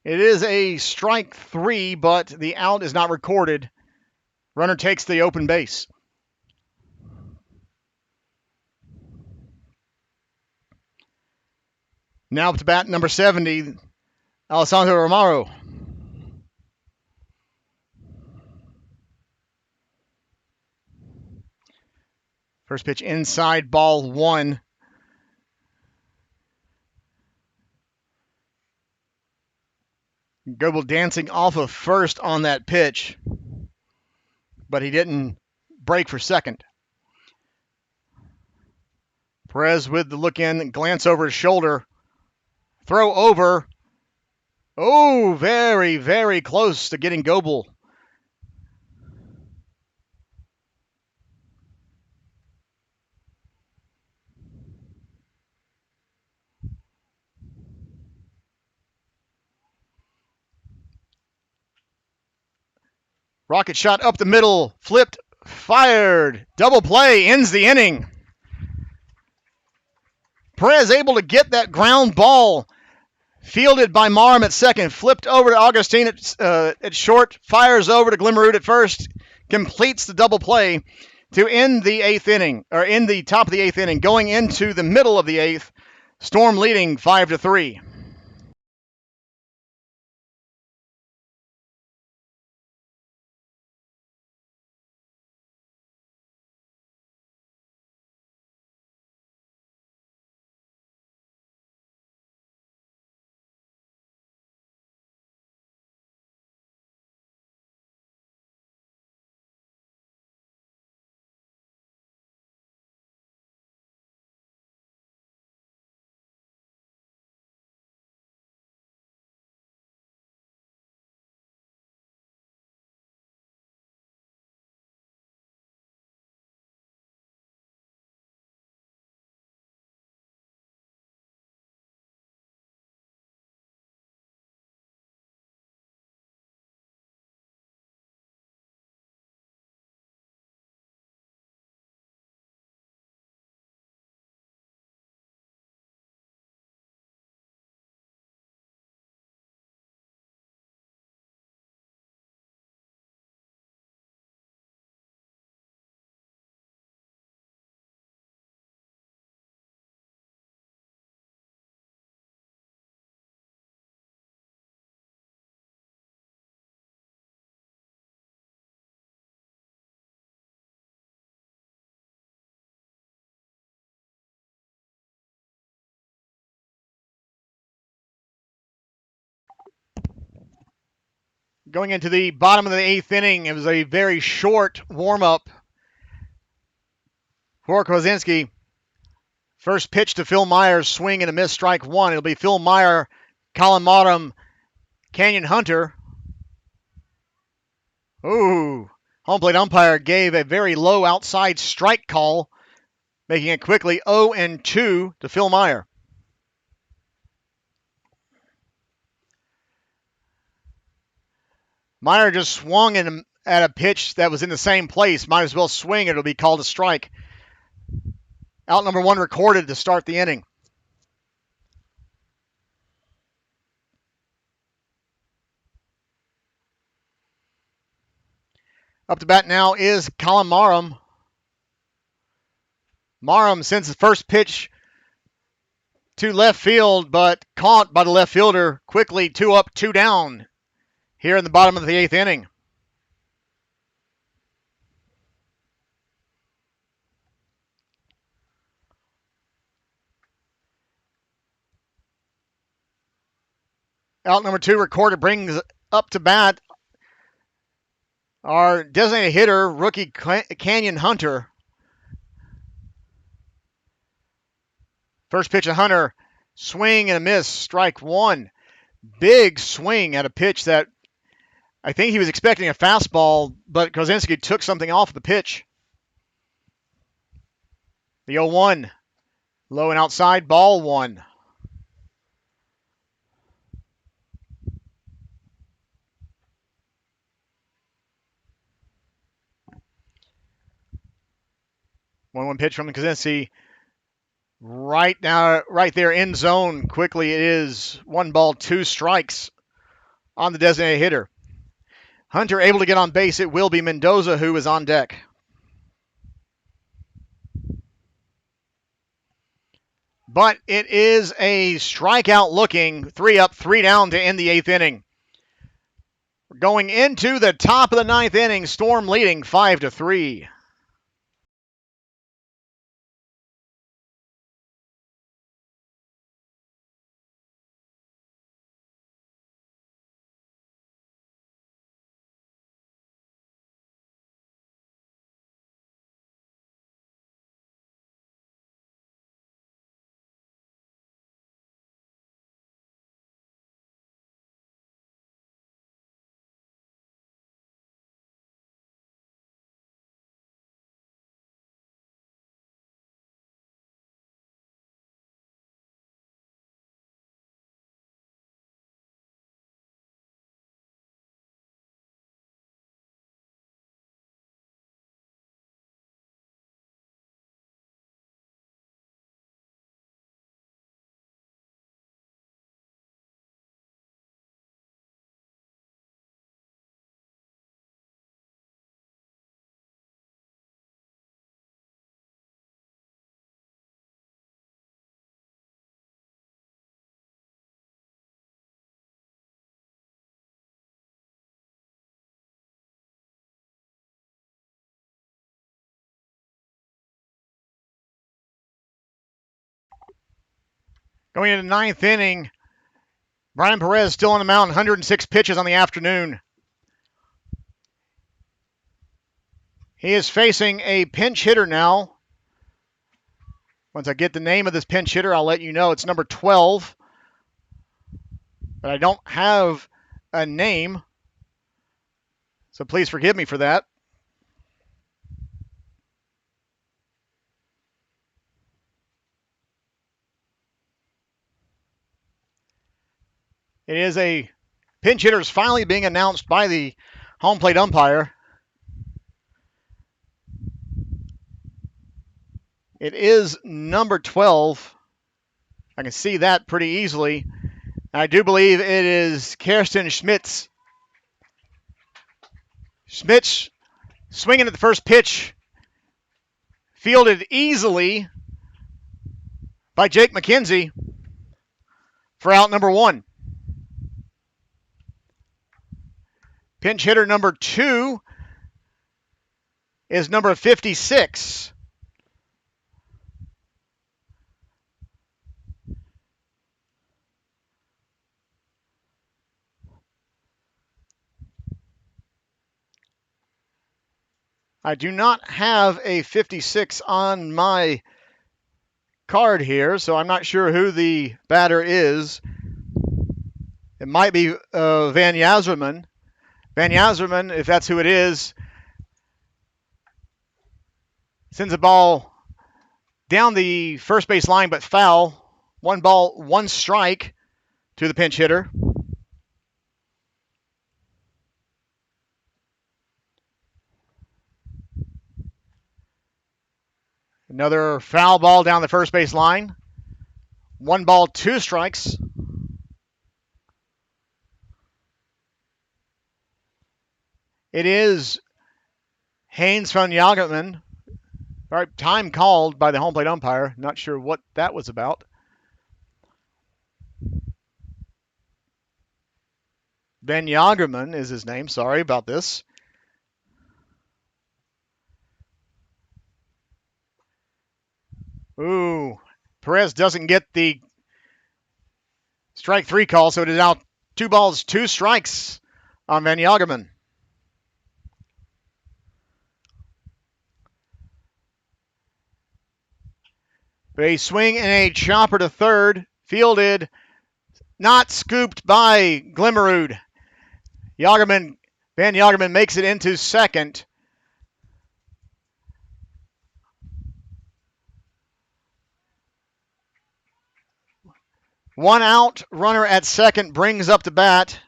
It is a strike 3, but the out is not recorded. Runner takes the open base. Now up to bat number 70, Alessandro Romero. First pitch inside, ball 1. Goebel dancing off of first on that pitch, but he didn't break for second. Perez with the look in, glance over his shoulder, throw over. Oh, very, very close to getting Goebel. Rocket shot up the middle, flipped, fired. Double play ends the inning. Perez able to get that ground ball, fielded by Marm at second, flipped over to Augustine at short, fires over to Glimmerud at first, completes the double play to end the 8th inning, or in the top of the 8th inning, going into the middle of the 8th. Storm leading 5-3. Going into the bottom of the 8th inning, it was a very short warm-up for Kwasinski. First pitch to Phil Myers, swing and a miss, strike 1. It'll be Phil Meyer, Colin Maugham, Canyon Hunter. Ooh, Home plate umpire gave a very low outside strike call, making it quickly 0-2 to Phil Meyer. Meyer just swung at a pitch that was in the same place. Might as well swing. It'll be called a strike. Out number 1 recorded to start the inning. Up to bat now is Colin Marham. Marham sends the first pitch to left field, but caught by the left fielder quickly. 2 up, 2 down here in the bottom of the 8th inning. Out number 2 recorded brings up to bat our designated hitter, rookie Canyon Hunter. First pitch of Hunter, swing and a miss, strike 1. Big swing at a pitch that I think he was expecting a fastball, but Kozinski took something off the pitch. The 0-1, low and outside, ball 1. One pitch from Kozinski. Right there in zone. Quickly it is 1 ball, 2 strikes on the designated hitter. Hunter able to get on base. It will be Mendoza who is on deck. But it is a strikeout looking 3 up, 3 down to end the 8th inning. We're going into the top of the 9th inning. Storm leading 5-3. Going into the 9th inning, Brian Perez still on the mound, 106 pitches on the afternoon. He is facing a pinch hitter now. Once I get the name of this pinch hitter, I'll let you know. It's number 12. But I don't have a name, so please forgive me for that. It is a pinch hitter is finally being announced by the home plate umpire. It is number 12. I can see that pretty easily. I do believe it is Kirsten Schmitz. Schmitz swinging at the first pitch. Fielded easily by Jake McKenzie for out number 1. Pinch hitter number 2 is number 56. I do not have a 56 on my card here, so I'm not sure who the batter is. It might be Van Yazerman. Van Yazerman, if that's who it is, Sends a ball down the first base line, but foul. 1 ball, 1 strike to the pinch hitter. Another foul ball down the first base line. 1 ball, 2 strikes. It is Haynes van Jagerman. All right, time called by the home plate umpire. Not sure what that was about. Van Jagerman is his name. Sorry about this. Ooh, Perez doesn't get the strike 3 call, so it is now 2 balls, 2 strikes on Van Jagerman. A swing and a chopper to third, fielded, not scooped by Glimmerud. Van Jagerman makes it into second. One out, runner at second brings up the bat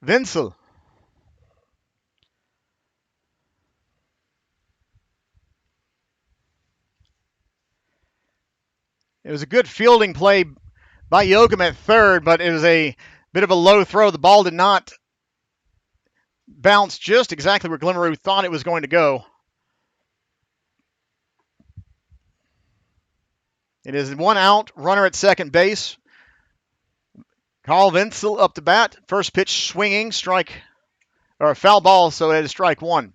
Wenzel. It was a good fielding play by Yoakum at third, but it was a bit of a low throw. The ball did not bounce just exactly where Glimmerud thought it was going to go. It is 1 out, runner at second base. Carl Wenzel up to bat. First pitch swinging, strike, or foul ball, so it is strike 1.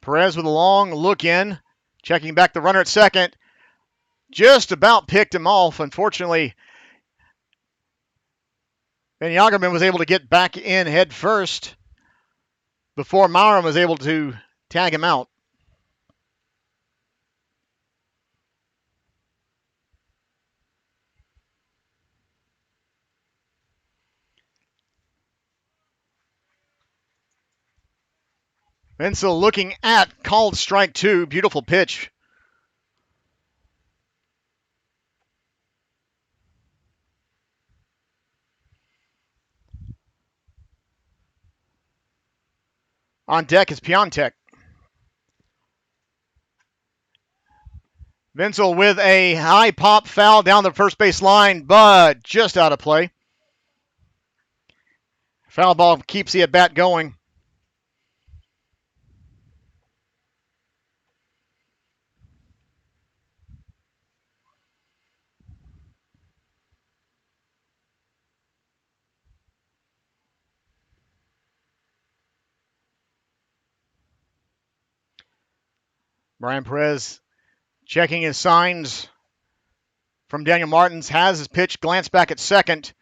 Perez with a long look in, checking back the runner at second. Just about picked him off. Unfortunately, Van Jagerman was able to get back in head first before Maurer was able to tag him out. Wenzel looking at called strike 2. Beautiful pitch. On deck is Piontek. Wenzel with a high pop foul down the first base line, but just out of play. Foul ball keeps the at-bat going. Brian Perez checking his signs from Daniel Martins, has his pitch, glance back at second.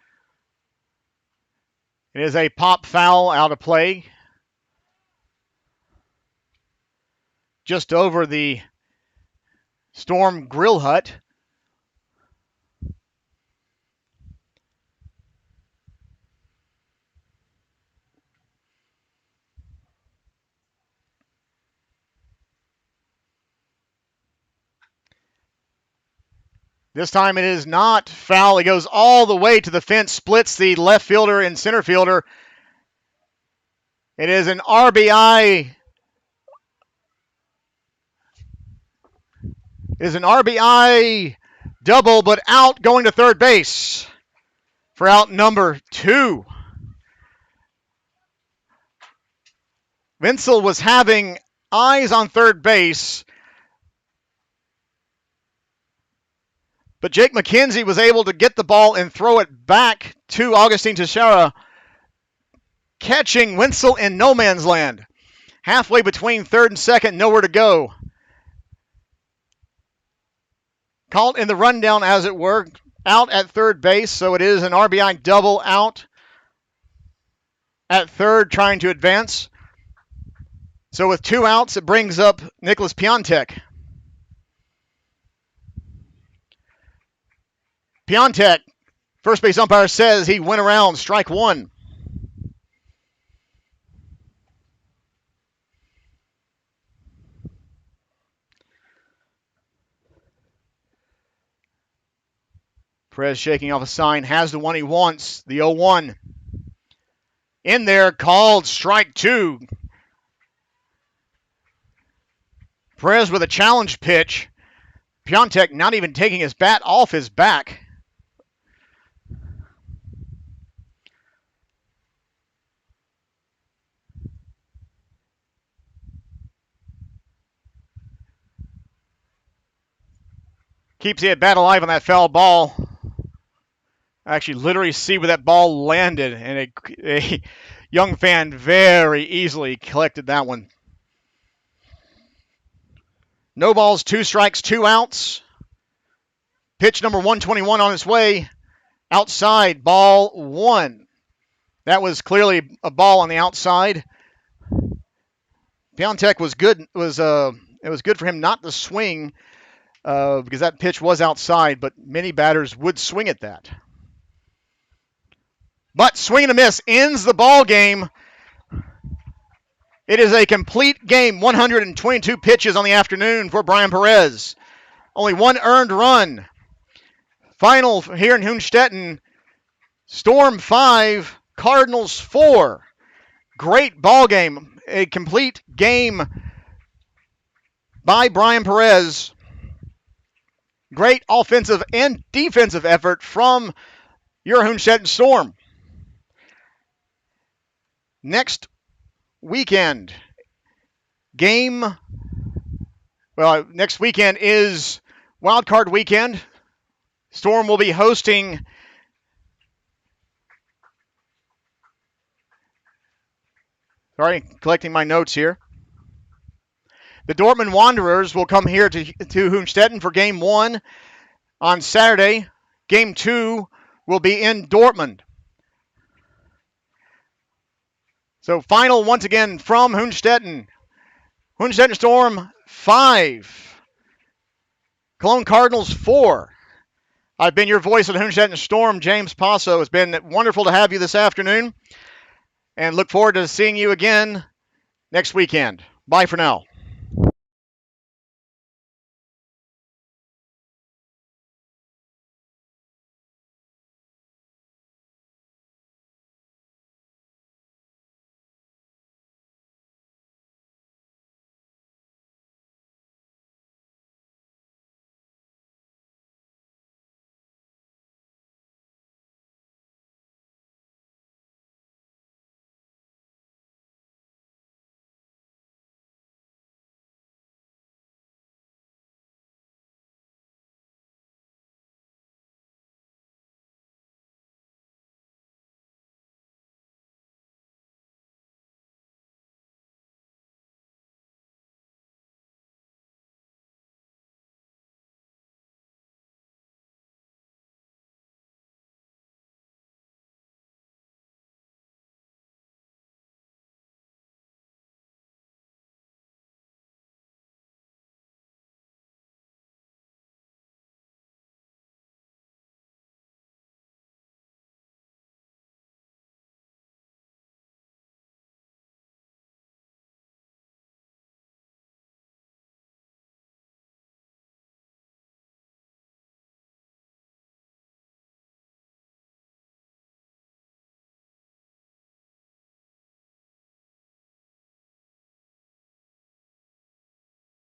It is a pop foul out of play. Just over the Storm Grill Hut. This time it is not foul. It goes all the way to the fence, splits the left fielder and center fielder. It is an RBI. It is an RBI double, but out going to third base for out number 2. Wenzel was having eyes on third base, but Jake McKenzie was able to get the ball and throw it back to Augustine Teixeira, catching Wenzel in no man's land. Halfway between third and second, nowhere to go. Called in the rundown, as it were, out at third base, so it is an RBI double out at third, trying to advance. So with 2 outs, it brings up Nicholas Piontek. Piontek, first base umpire says he went around, strike 1. Perez shaking off a sign, has the one he wants, the 0-1. In there, called strike 2. Perez with a challenge pitch. Piontek not even taking his bat off his back. Keeps the bat alive on that foul ball. I actually literally see where that ball landed, and a young fan very easily collected that one. No balls, 2 strikes, 2 outs. Pitch number 121 on its way. Outside, ball 1. That was clearly a ball on the outside. Piontek was good. It was good for him not to swing because that pitch was outside, but many batters would swing at that. But swing and a miss ends the ball game. It is a complete game, 122 pitches on the afternoon for Brian Perez. Only 1 earned run. Final here in Hünstetten, Storm 5, Cardinals 4. Great ball game, a complete game by Brian Perez. Great offensive and defensive effort from your Hünstetten Storm. Next weekend, next weekend is WILDCARD weekend. Storm will be hosting collecting my notes here. The Dortmund Wanderers will come here to Hünstetten for Game 1 on Saturday. Game 2 will be in Dortmund. So final once again from Hünstetten. Hünstetten Storm 5. Cologne Cardinals 4. I've been your voice of the Hünstetten Storm, James Passo. It's been wonderful to have you this afternoon. And look forward to seeing you again next weekend. Bye for now.